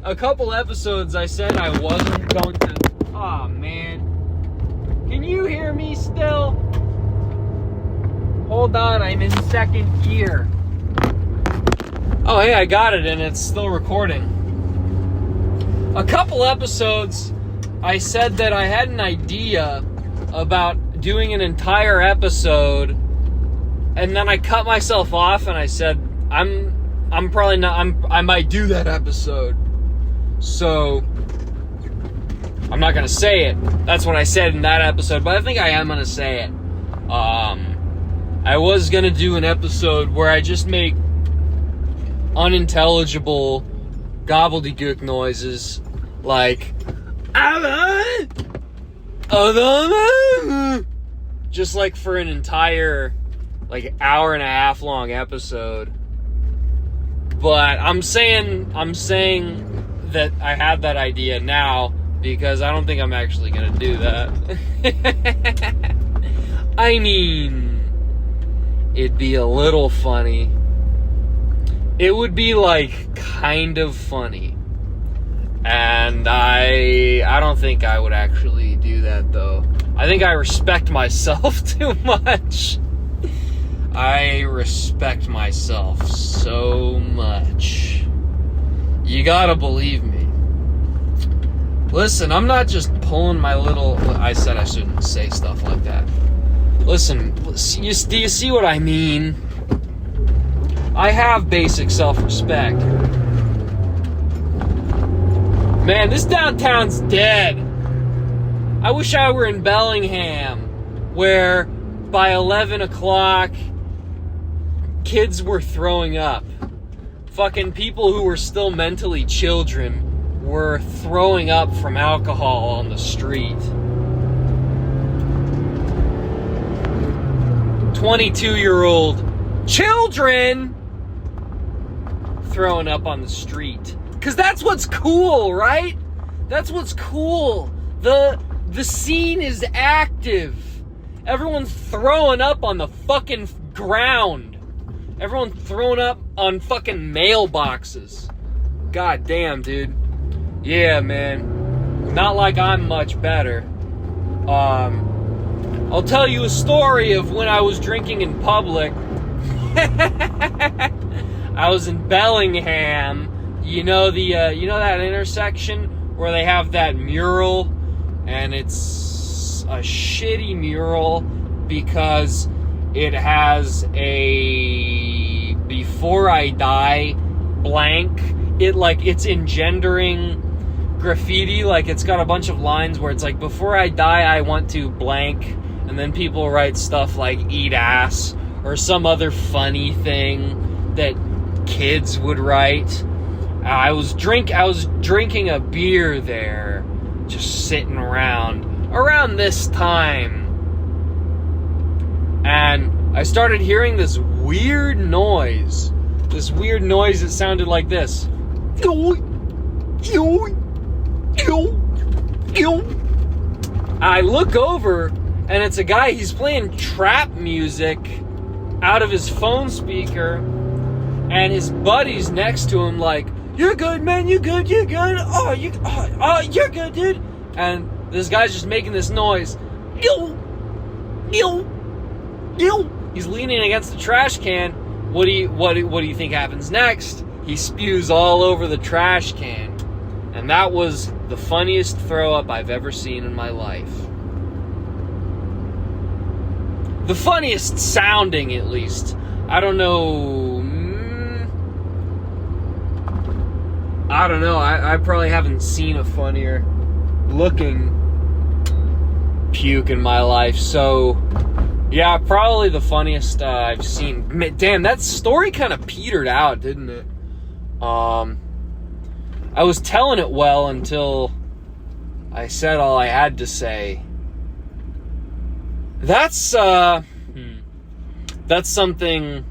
a couple episodes I said I wasn't going to, oh man. Can you hear me still? Hold on, I'm in second gear. Oh, hey, I got it, and it's still recording. A couple episodes, I said that I had an idea about doing an entire episode, and then I cut myself off, and I said, I'm probably not, I might do that episode. So I'm not going to say it. That's what I said in that episode, but I think I am going to say it. I was going to do an episode where I just make unintelligible gobbledygook noises, like, just like for an entire, like, hour and a half long episode. But I'm saying that I had that idea now, because I don't think I'm actually going to do that. I mean, it'd be a little funny. It would be, like, kind of funny. And I don't think I would actually do that, though. I think I respect myself too much. I respect myself so much. You gotta believe me. Listen, I'm not just pulling my little... I said I shouldn't say stuff like that. Listen, do you see what I mean? I have basic self-respect. Man, this downtown's dead. I wish I were in Bellingham, where by 11 o'clock, kids were throwing up. Fucking people who were still mentally children were throwing up from alcohol on the street. 22-year-old children throwing up on the street. Because that's what's cool, right? That's what's cool. The scene is active. Everyone's throwing up on the fucking ground. Everyone's throwing up on fucking mailboxes. God damn, dude. Yeah, man. Not like I'm much better. I'll tell you a story of when I was drinking in public. I was in Bellingham. You know that intersection where they have that mural, and it's a shitty mural because it has a "Before I Die" blank. It's engendering graffiti. Like, it's got a bunch of lines where it's like, "Before I die, I want to blank," and then people write stuff like "eat ass" or some other funny thing that kids would write. I was drinking a beer there, just sitting around this time. And I started hearing this weird noise. This weird noise that sounded like this. Yoink, yoink. I look over, and it's a guy, he's playing trap music out of his phone speaker, and his buddy's next to him like, "You're good, man, you good, you're good, you're good, dude." And this guy's just making this noise. He's leaning against the trash can. What do you think happens next? He spews all over the trash can. And that was the funniest throw up I've ever seen in my life. The funniest sounding, at least. I don't know. I probably haven't seen a funnier looking puke in my life. So, yeah, probably the funniest I've seen. Damn, that story kind of petered out, didn't it? I was telling it well until I said all I had to say. That's something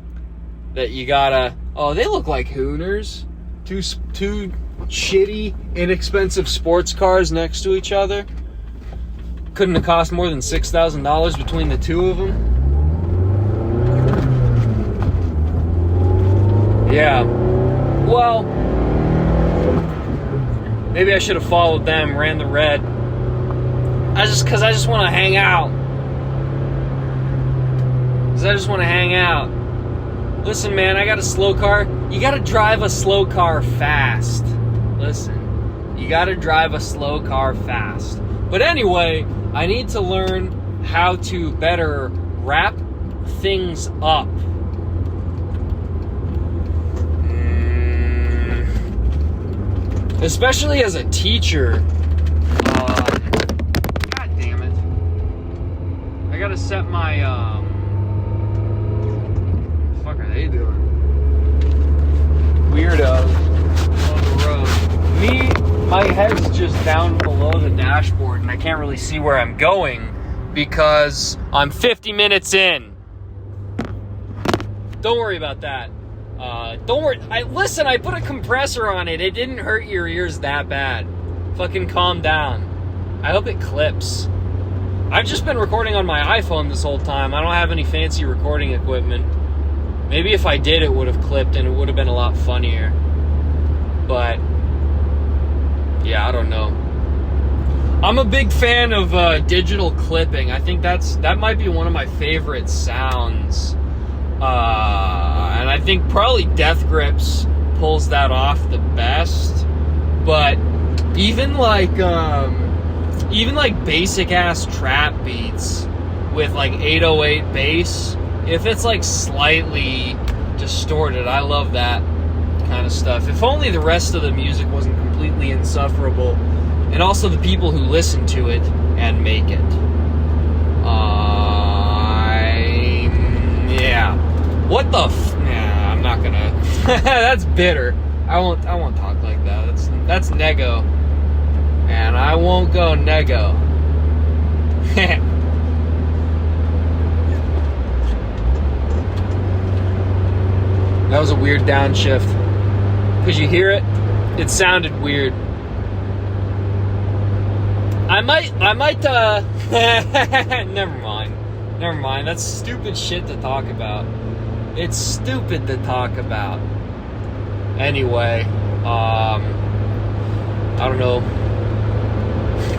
that you gotta... Oh, they look like Hooners. Two shitty, inexpensive sports cars next to each other. Couldn't have cost more than $6,000 between the two of them. Yeah. Well, maybe I should have followed them, ran the red. Because I just want to hang out. Listen, man, I got a slow car. You got to drive a slow car fast. Listen, you got to drive a slow car fast. But anyway, I need to learn how to better wrap things up. Especially as a teacher. God damn it. I gotta set my, what the fuck are they doing? Weirdos on the road. My head's just down below the dashboard and I can't really see where I'm going because I'm 50 minutes in. Don't worry about that. Don't worry. Listen, I put a compressor on it. It didn't hurt your ears that bad. Fucking calm down. I hope it clips. I've just been recording on my iPhone this whole time. I don't have any fancy recording equipment. Maybe if I did, it would have clipped and it would have been a lot funnier. But, yeah, I don't know. I'm a big fan of digital clipping. I think that might be one of my favorite sounds. And I think probably Death Grips pulls that off the best. But even like basic ass trap beats with like 808 bass, if it's like slightly distorted, I love that kind of stuff. If only the rest of the music wasn't completely insufferable, and also the people who listen to it and make it. Yeah. What the nah, I'm not gonna. That's bitter. I won't talk like that. That's nego. And I won't go nego. That was a weird downshift. Could you hear it? It sounded weird. I might never mind. That's stupid shit to talk about. It's stupid to talk about. Anyway, I don't know.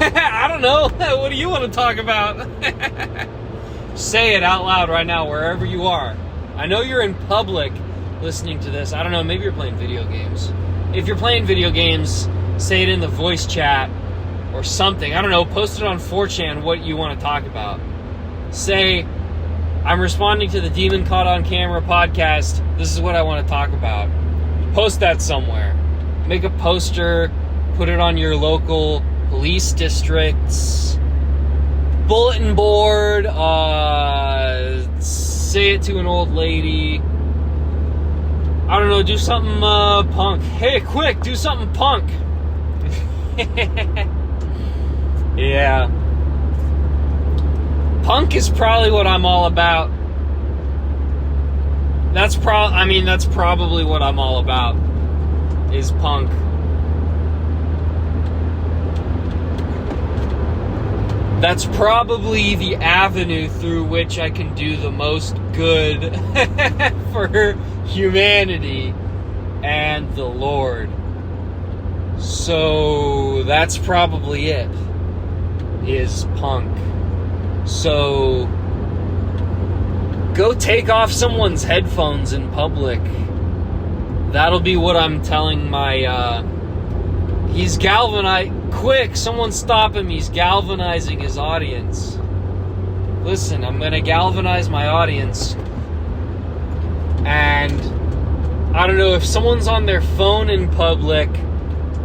I don't know. What do you want to talk about? Say it out loud right now, wherever you are. I know you're in public listening to this. I don't know, maybe you're playing video games. If you're playing video games, say it in the voice chat or something. I don't know, post it on 4chan what you want to talk about. Say, I'm responding to the Demon Caught on Camera podcast. This is what I want to talk about. Post that somewhere. Make a poster, put it on your local police district's bulletin board, say it to an old lady. I don't know, do something punk. Hey, quick, do something punk. Yeah. Punk is probably what I'm all about. That's probably what I'm all about, is punk. That's probably the avenue through which I can do the most good for humanity and the Lord. So that's probably it, is punk. So go take off someone's headphones in public. That'll be what I'm telling my, he's galvanizing. Quick, someone stop him. He's galvanizing his audience. Listen, I'm going to galvanize my audience. And I don't know, if someone's on their phone in public,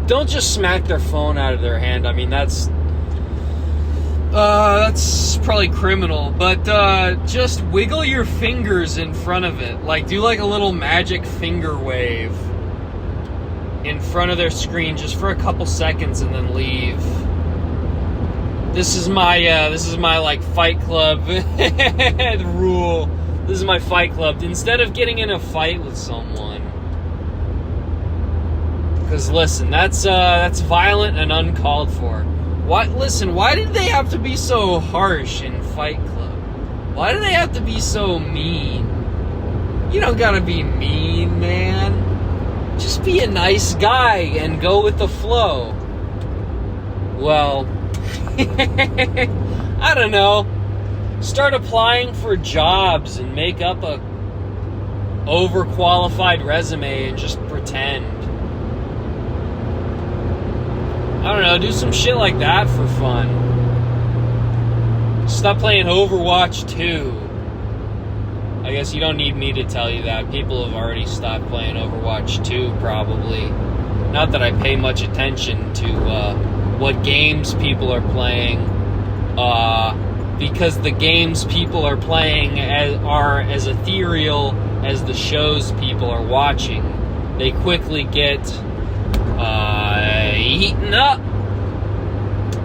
don't just smack their phone out of their hand. I mean, that's probably criminal. But just wiggle your fingers in front of it. Like, do like a little magic finger wave in front of their screen just for a couple seconds and then leave. This is my like Fight Club rule. This is my Fight Club. Instead of getting in a fight with someone, because listen, that's violent and uncalled for. Why did they have to be so harsh in Fight Club? Why do they have to be so mean? You don't gotta be mean, man. Just be a nice guy and go with the flow. Well, I don't know. Start applying for jobs and make up a overqualified resume and just pretend. I don't know, do some shit like that for fun. Stop playing Overwatch 2. I guess you don't need me to tell you that. People have already stopped playing Overwatch 2, probably. Not that I pay much attention to what games people are playing, because the games people are playing are as ethereal as the shows people are watching. They quickly get eaten up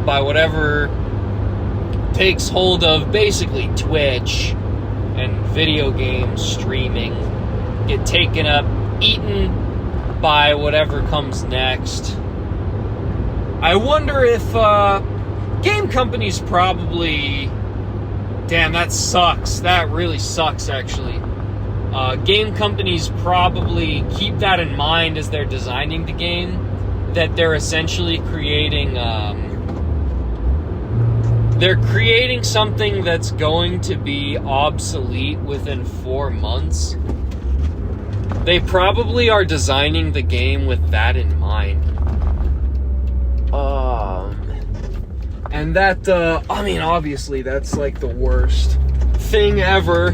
by whatever takes hold of basically Twitch and video game streaming. Get taken up, eaten by whatever comes next. I wonder if game companies probably... Damn, that sucks. That really sucks, actually. Game companies probably keep that in mind as they're designing the game, that they're essentially creating... They're creating something that's going to be obsolete within 4 months. They probably are designing the game with that in mind. And that, I mean, obviously, that's like the worst thing ever.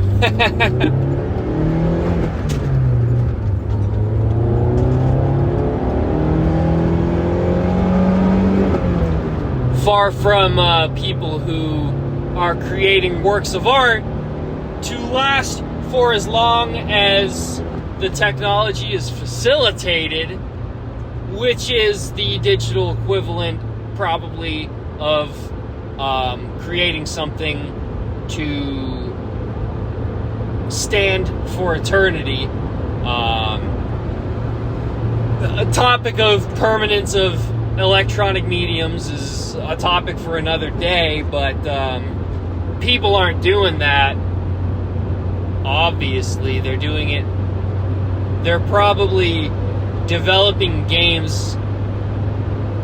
Far from people who are creating works of art to last for as long as the technology is facilitated, which is the digital equivalent probably of creating something to stand for eternity. A topic of permanence of electronic mediums is a topic for another day, but people aren't doing that. Obviously, they're doing it. They're probably developing games.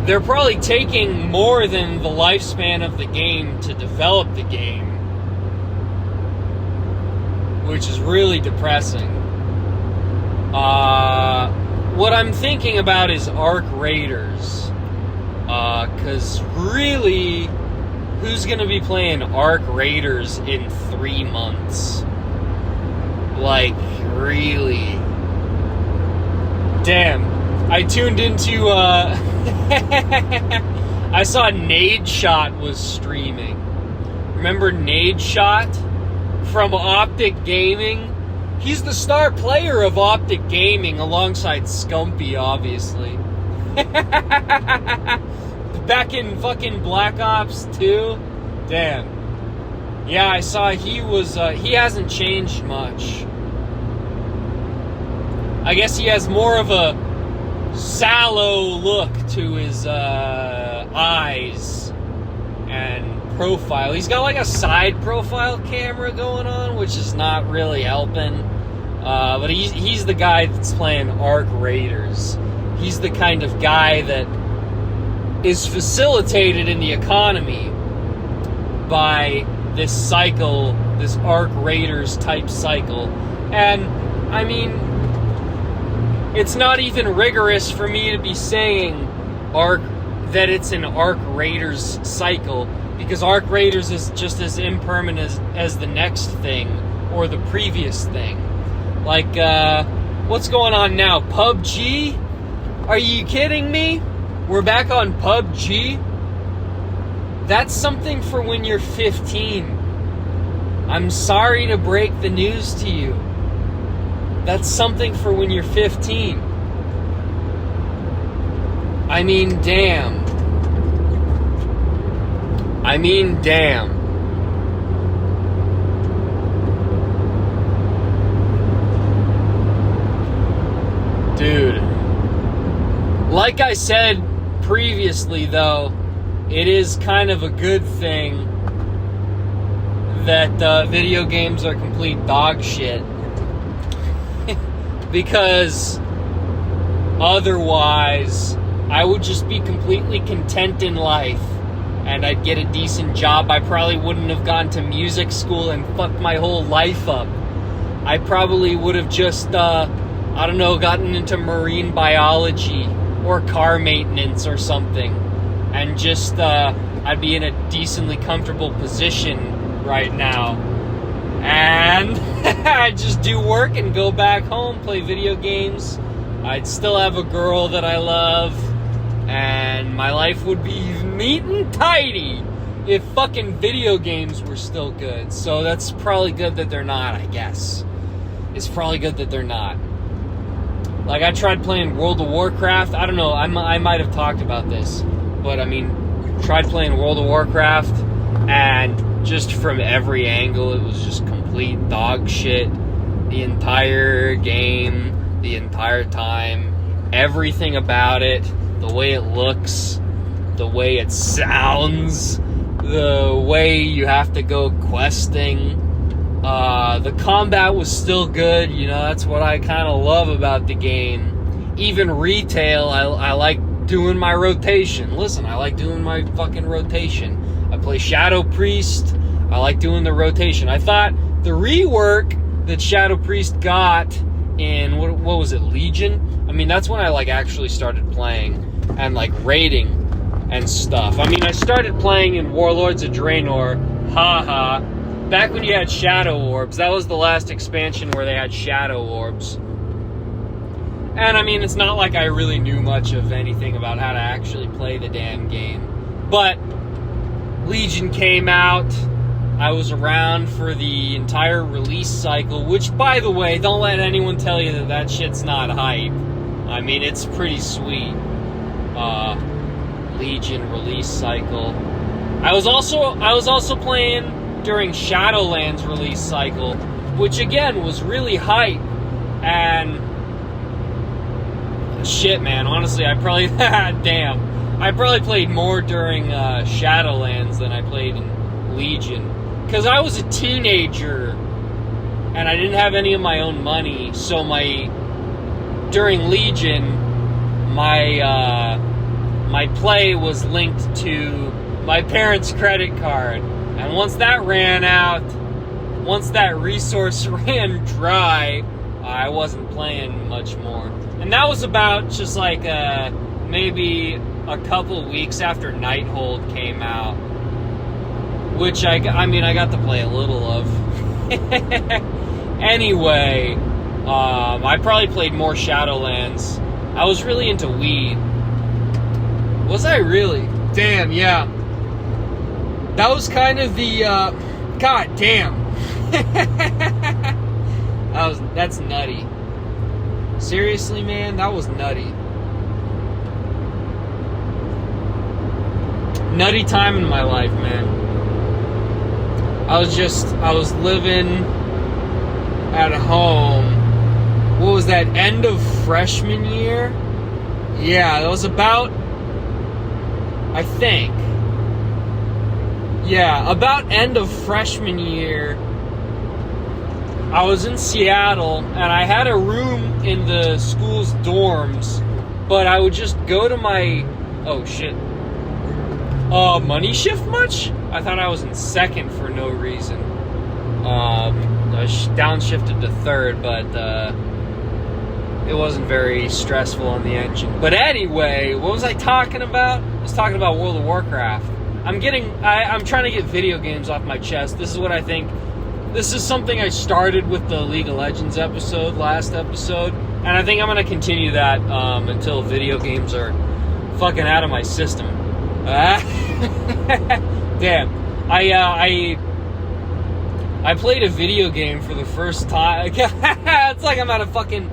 They're probably taking more than the lifespan of the game to develop the game, which is really depressing. What I'm thinking about is Arc Raiders. Because really, who's going to be playing Arc Raiders in 3 months? Like, really? Damn. I tuned into, I saw Nadeshot was streaming. Remember Nadeshot from Optic Gaming? He's the star player of Optic Gaming alongside Scumpy, obviously. Back in fucking Black Ops 2? Damn. Yeah, I saw he was, he hasn't changed much. I guess he has more of a sallow look to his eyes and profile. He's got like a side profile camera going on, which is not really helping. But he's the guy that's playing Arc Raiders. He's the kind of guy that is facilitated in the economy by this cycle, this Arc Raiders type cycle. And, I mean, it's not even rigorous for me to be saying that it's an Arc Raiders cycle, because Arc Raiders is just as impermanent as the next thing or the previous thing. Like, what's going on now? PUBG? Are you kidding me? We're back on PUBG? That's something for when you're 15. I'm sorry to break the news to you. That's something for when you're 15. I mean, damn. Dude. Like I said previously, though, it is kind of a good thing that video games are complete dog shit. Because otherwise, I would just be completely content in life, and I'd get a decent job. I probably wouldn't have gone to music school and fucked my whole life up. I probably would have just, gotten into marine biology or car maintenance or something. And just, I'd be in a decently comfortable position right now. And I'd just do work and go back home, play video games. I'd still have a girl that I love. And my life would be neat and tidy if fucking video games were still good. So that's probably good that they're not, I guess. It's probably good that they're not. Like, I tried playing World of Warcraft. I don't know, I might have talked about this. But, I mean, tried playing World of Warcraft, and just from every angle, it was just complete dog shit. The entire game, the entire time. Everything about it. The way it looks, the way it sounds, the way you have to go questing. The combat was still good, that's what I kind of love about the game. Even retail, I like doing my rotation. Listen, I like doing my fucking rotation. I play Shadow Priest, I like doing the rotation. I thought the rework that Shadow Priest got in, what was it, Legion? I mean, that's when I actually started playing and raiding and stuff. I mean, I started playing in Warlords of Draenor, back when you had Shadow Orbs. That was the last expansion where they had Shadow Orbs. And I mean, it's not like I really knew much of anything about how to actually play the damn game. But Legion came out. I was around for the entire release cycle, which, by the way, don't let anyone tell you that shit's not hype. I mean, it's pretty sweet. Legion release cycle. I was also playing during Shadowlands release cycle, which again was really hype. And shit, man, honestly, I probably played more during Shadowlands than I played in Legion, because I was a teenager and I didn't have any of my own money. So during Legion, my play was linked to my parents' credit card. And once that ran out, once that resource ran dry, I wasn't playing much more. And that was about just maybe a couple weeks after Nighthold came out, which I got to play a little of. Anyway, I probably played more Shadowlands. I was really into weed. Was I really? Damn, yeah. That was kind of the, god damn. That's nutty. Seriously, man, that was nutty. Nutty time in my life, man. I was living at home. What was that, end of freshman year? Yeah, that was about, I think. Yeah, about end of freshman year, I was in Seattle, and I had a room in the school's dorms, but I would just go to my... Oh, shit. Money shift much? I thought I was in second for no reason. I downshifted to third, but it wasn't very stressful on the engine. But anyway, what was I talking about? I was talking about World of Warcraft. I'm trying to get video games off my chest. This is what I think. This is something I started with the League of Legends last episode, and I think I'm going to continue that until video games are fucking out of my system. Damn. I played a video game for the first time. It's like I'm at a fucking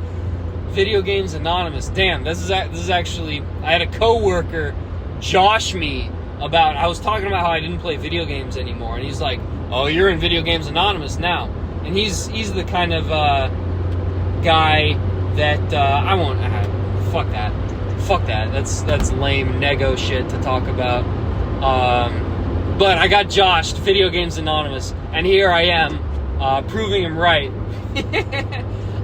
Video Games Anonymous. Damn, this is actually... I had a coworker josh me about... I was talking about how I didn't play video games anymore, and he's like, oh, you're in Video Games Anonymous now. And he's the kind of guy that... I won't... fuck that. Fuck that. That's lame nego shit to talk about. But I got joshed, Video Games Anonymous, and here I am, proving him right.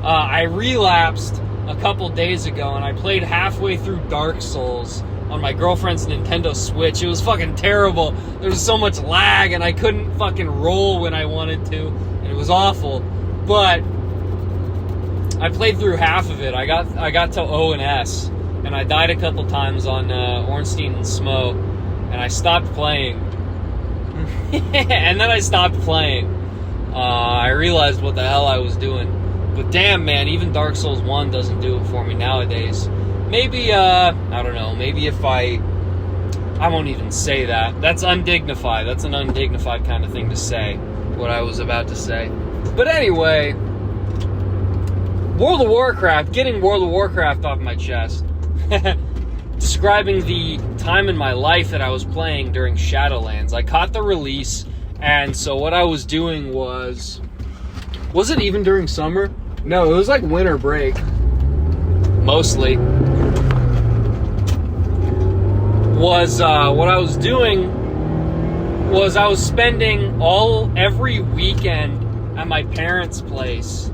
I relapsed a couple days ago, and I played halfway through Dark Souls on my girlfriend's Nintendo Switch. It was fucking terrible. There was so much lag, and I couldn't fucking roll when I wanted to, and it was awful. But I played through half of it. I got to O and S, and I died a couple times on Ornstein and Smo, and I stopped playing. And then I stopped playing. I realized what the hell I was doing. But damn, man, even Dark Souls 1 doesn't do it for me nowadays. Maybe, I don't know, maybe if I won't even say that. That's undignified. That's an undignified kind of thing to say, what I was about to say. But anyway, World of Warcraft, getting World of Warcraft off my chest. Describing the time in my life that I was playing during Shadowlands. I caught the release, and so what I was doing was it even during summer? No, it was like winter break. Mostly. What I was doing was I was spending every weekend at my parents' place.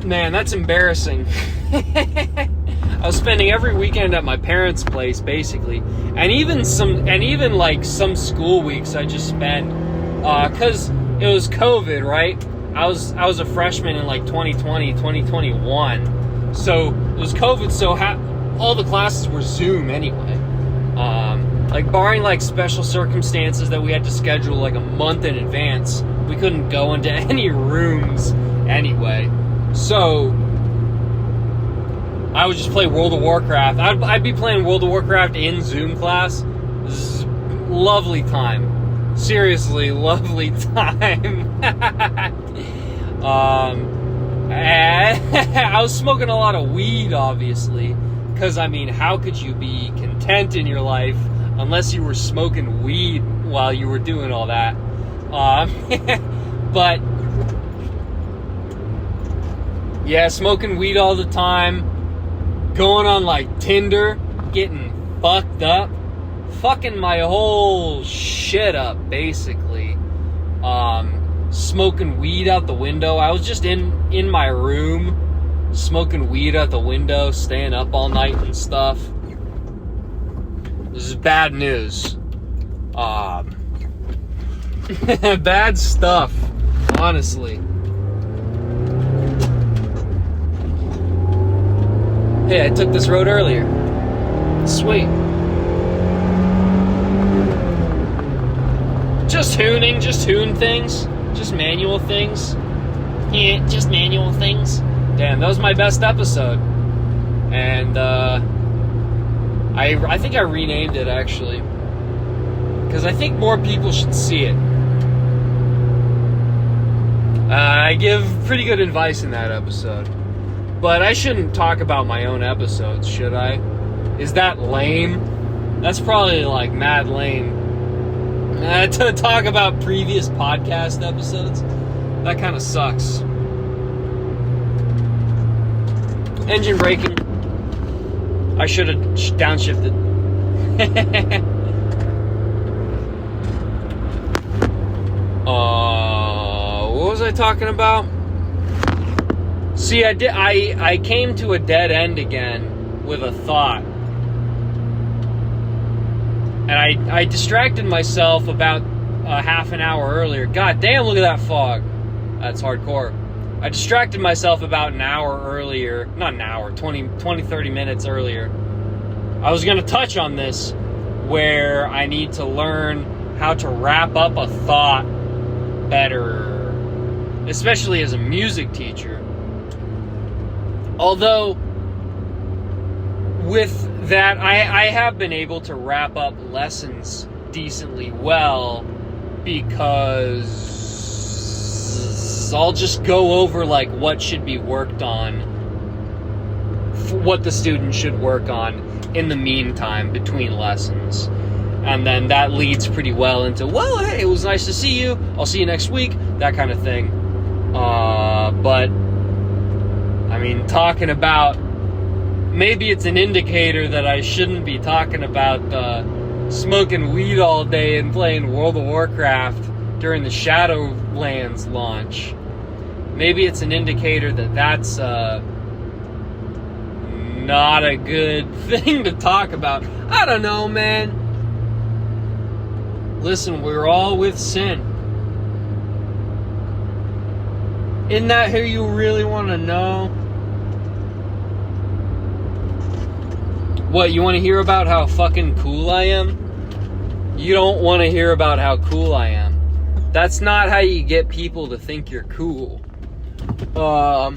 Man, that's embarrassing. I was spending every weekend at my parents' place, basically, and even some school weeks I just spent, cause it was COVID, right? I was a freshman in like 2020, 2021, so it was COVID. So all the classes were Zoom anyway. Like barring like special circumstances that we had to schedule like a month in advance, we couldn't go into any rooms anyway. So I would just play World of Warcraft. I'd be playing World of Warcraft in Zoom class. This is lovely time. Seriously, lovely time. I was smoking a lot of weed, obviously, because, I mean, how could you be content in your life unless you were smoking weed while you were doing all that? But, yeah, smoking weed all the time. Going on like Tinder, getting fucked up, fucking my whole shit up, basically. Smoking weed out the window. I was just in my room, smoking weed out the window, staying up all night and stuff. This is bad news. Bad stuff, honestly. Hey, I took this road earlier. Sweet. Just hoon things. Just manual things. Yeah, just manual things. Damn, that was my best episode. And, I think I renamed it, actually. Because I think more people should see it. I give pretty good advice in that episode. But I shouldn't talk about my own episodes, should I? Is that lame? That's probably, like, mad lame. To talk about previous podcast episodes? That kind of sucks. Engine braking. I should have downshifted. What was I talking about? See, I came to a dead end again with a thought. And I distracted myself about half an hour earlier. God damn, look at that fog. That's hardcore. I distracted myself about an hour earlier. Not an hour, 20, 30 minutes earlier. I was going to touch on this, where I need to learn how to wrap up a thought better, especially as a music teacher. Although, with that, I have been able to wrap up lessons decently well, because I'll just go over like what should be worked on, what the student should work on in the meantime between lessons. And then that leads pretty well into, well, hey, it was nice to see you. I'll see you next week. That kind of thing. But, I mean, talking about, maybe it's an indicator that I shouldn't be talking about smoking weed all day and playing World of Warcraft during the Shadowlands launch. Maybe it's an indicator that that's not a good thing to talk about. I don't know, man. Listen, we're all with sin. Isn't that who you really want to know? What, you want to hear about how fucking cool I am? You don't want to hear about how cool I am. That's not how you get people to think you're cool. Now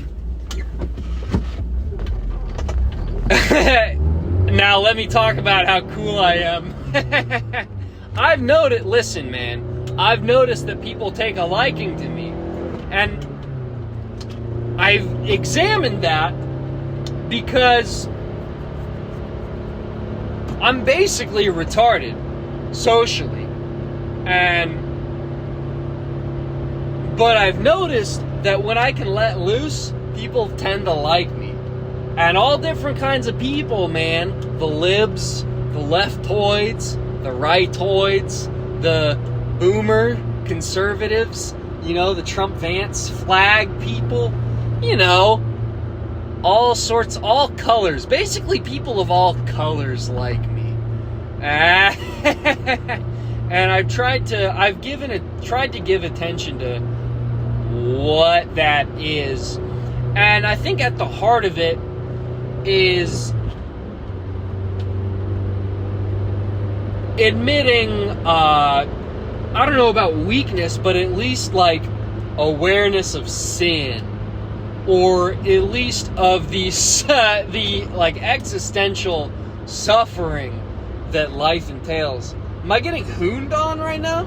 let me talk about how cool I am. I've noticed, listen, man, I've noticed that people take a liking to me. And I've examined that because I'm basically retarded socially. But I've noticed that when I can let loose, people tend to like me. And all different kinds of people, man. The libs, the leftoids, the rightoids, the boomer conservatives, you know, the Trump Vance flag people, you know, all sorts, all colors. Basically, people of all colors like me. And I've tried to give attention to what that is. And I think at the heart of it is admitting, I don't know about weakness, but at least like awareness of sin, or at least of the like existential suffering that life entails. Am I getting hooned on right now?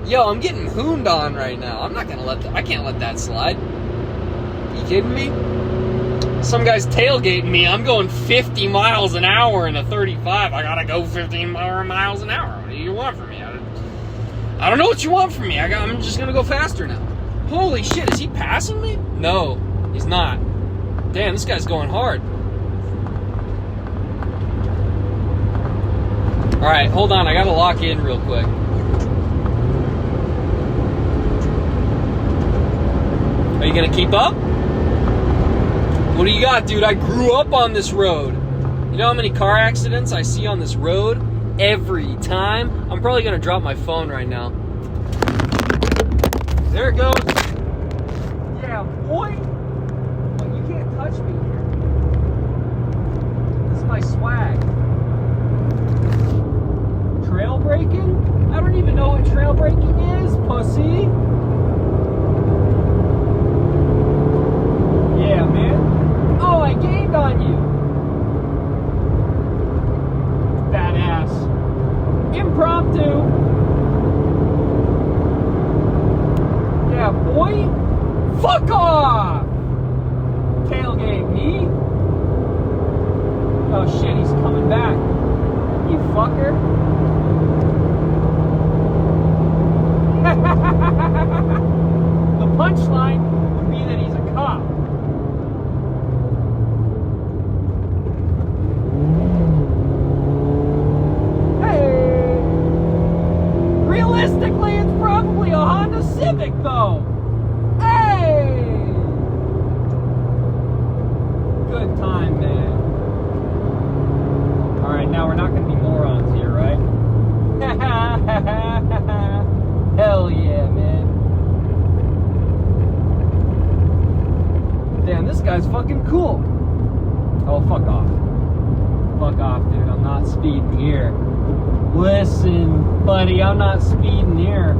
Yo, I'm getting hooned on right now. I'm not gonna I can't let that slide. You kidding me? Some guy's tailgating me. I'm going 50 miles an hour in a 35. I gotta go 15 miles an hour. What do you want from me? I don't know what you want from me. I'm just gonna go faster now. Holy shit, is he passing me? No, he's not. Damn, this guy's going hard. Alright, hold on. I gotta lock in real quick. Are you gonna keep up? What do you got, dude? I grew up on this road. You know how many car accidents I see on this road every time? I'm probably gonna drop my phone right now. There it goes. Yeah, boy. Well, you can't touch me here. This is my swag. Trail braking? I don't even know what trail braking is, pussy. Yeah, man. Oh, I gained on you. Badass. Impromptu. Yeah, boy. Fuck off. Tailgate me. Oh shit, he's coming back. You fucker. The punchline would be that he's a cop. Hey! Realistically, it's probably a Honda Civic. guy's fucking cool. Oh, fuck off. Fuck off, dude. I'm not speeding here. Listen, buddy, I'm not speeding here.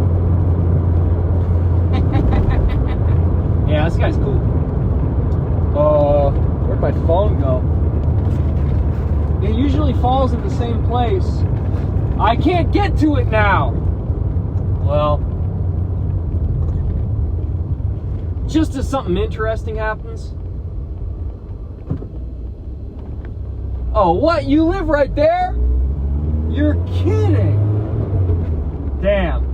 Yeah, this guy's cool. Where'd my phone go? It usually falls in the same place. I can't get to it now. Well, just as something interesting happens. Oh, what? You live right there? You're kidding. Damn,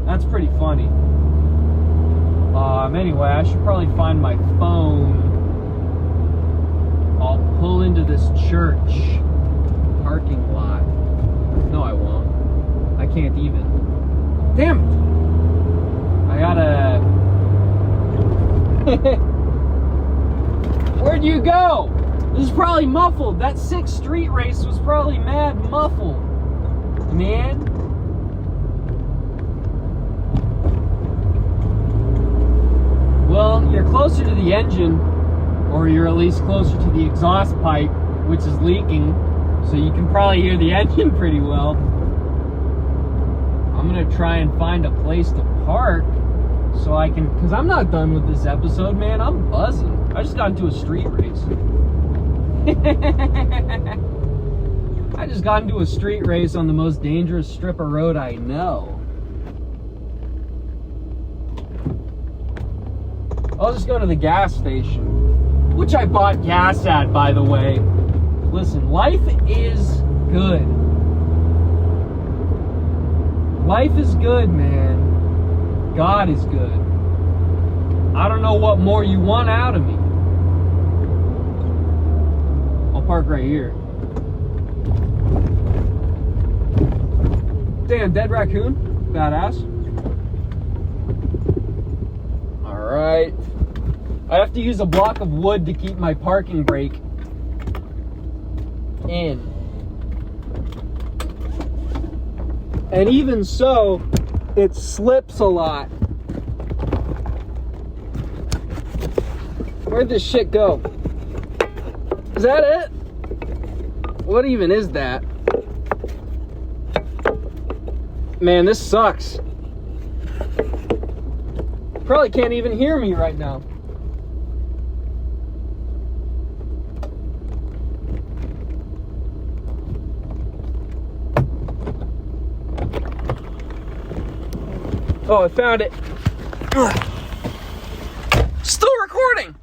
that's pretty funny. Anyway, I should probably find my phone. I'll pull into this church parking lot. No, I won't. I can't even. Damn it. I gotta... Where'd you go? This is probably muffled. That 6th Street race was probably mad muffled. Man. Well, you're closer to the engine, or you're at least closer to the exhaust pipe, which is leaking, so you can probably hear the engine pretty well. I'm gonna try and find a place to park so I can, because I'm not done with this episode, man. I'm buzzing. I just got into a street race. I just got into a street race on the most dangerous strip of road I know. I'll just go to the gas station, which I bought gas at, by the way. Listen, life is good. Life is good, man. God is good. I don't know what more you want out of me. I'll park right here. Damn, dead raccoon. Badass. Alright. I have to use a block of wood to keep my parking brake in. And even so, it slips a lot. Where'd this shit go? Is that it? What even is that? Man, this sucks. Probably can't even hear me right now. Oh, I found it. Still recording.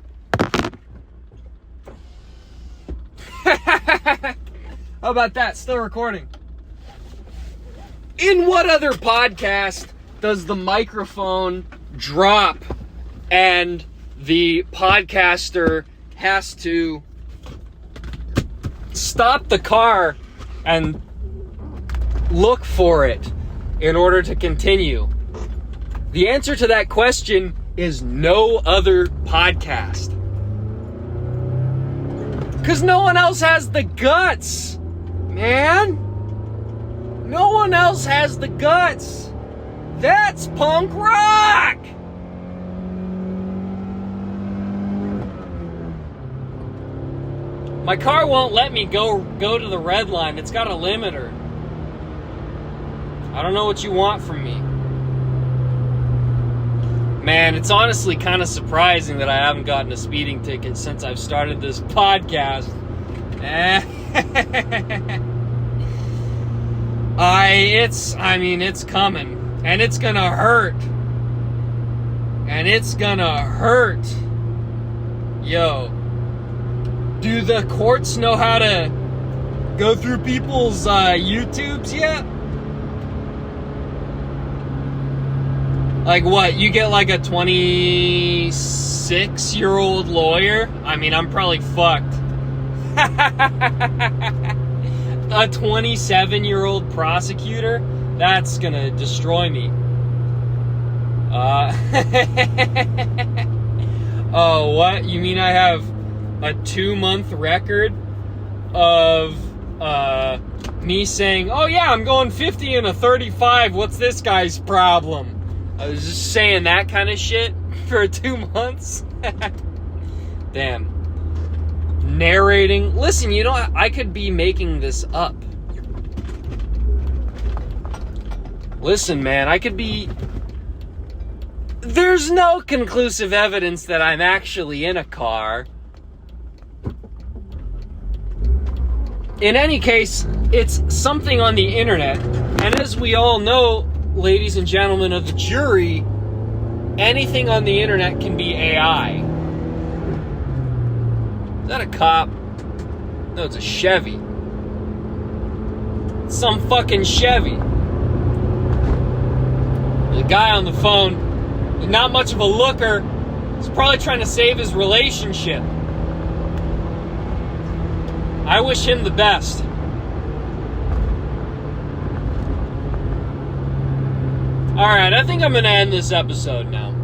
How about that? Still recording. In what other podcast does the microphone drop and the podcaster has to stop the car and look for it in order to continue? The answer to that question is no other podcast. Because no one else has the guts, man. No one else has the guts. That's punk rock. My car won't let me go to the red line. It's got a limiter. I don't know what you want from me. Man, it's honestly kind of surprising that I haven't gotten a speeding ticket since I've started this podcast. It's coming. And it's gonna hurt. And it's gonna hurt. Yo. Do the courts know how to go through people's YouTubes yet? Like what? You get like a 26-year-old lawyer? I mean, I'm probably fucked. A 27-year-old prosecutor? That's gonna destroy me. Oh, what? You mean I have a 2-month record of me saying, oh yeah, I'm going 50 and a 35, what's this guy's problem? I was just saying that kind of shit for 2 months. Damn. narrating. Listen, you know, I could be making this up. Listen, man, I could be... There's no conclusive evidence that I'm actually in a car. In any case, it's something on the internet. And as we all know, ladies and gentlemen of the jury, anything on the internet can be AI. Is that a cop? No, it's a Chevy. It's some fucking Chevy. The guy on the phone, not much of a looker, is probably trying to save his relationship. I wish him the best. Alright, I think I'm going to end this episode now.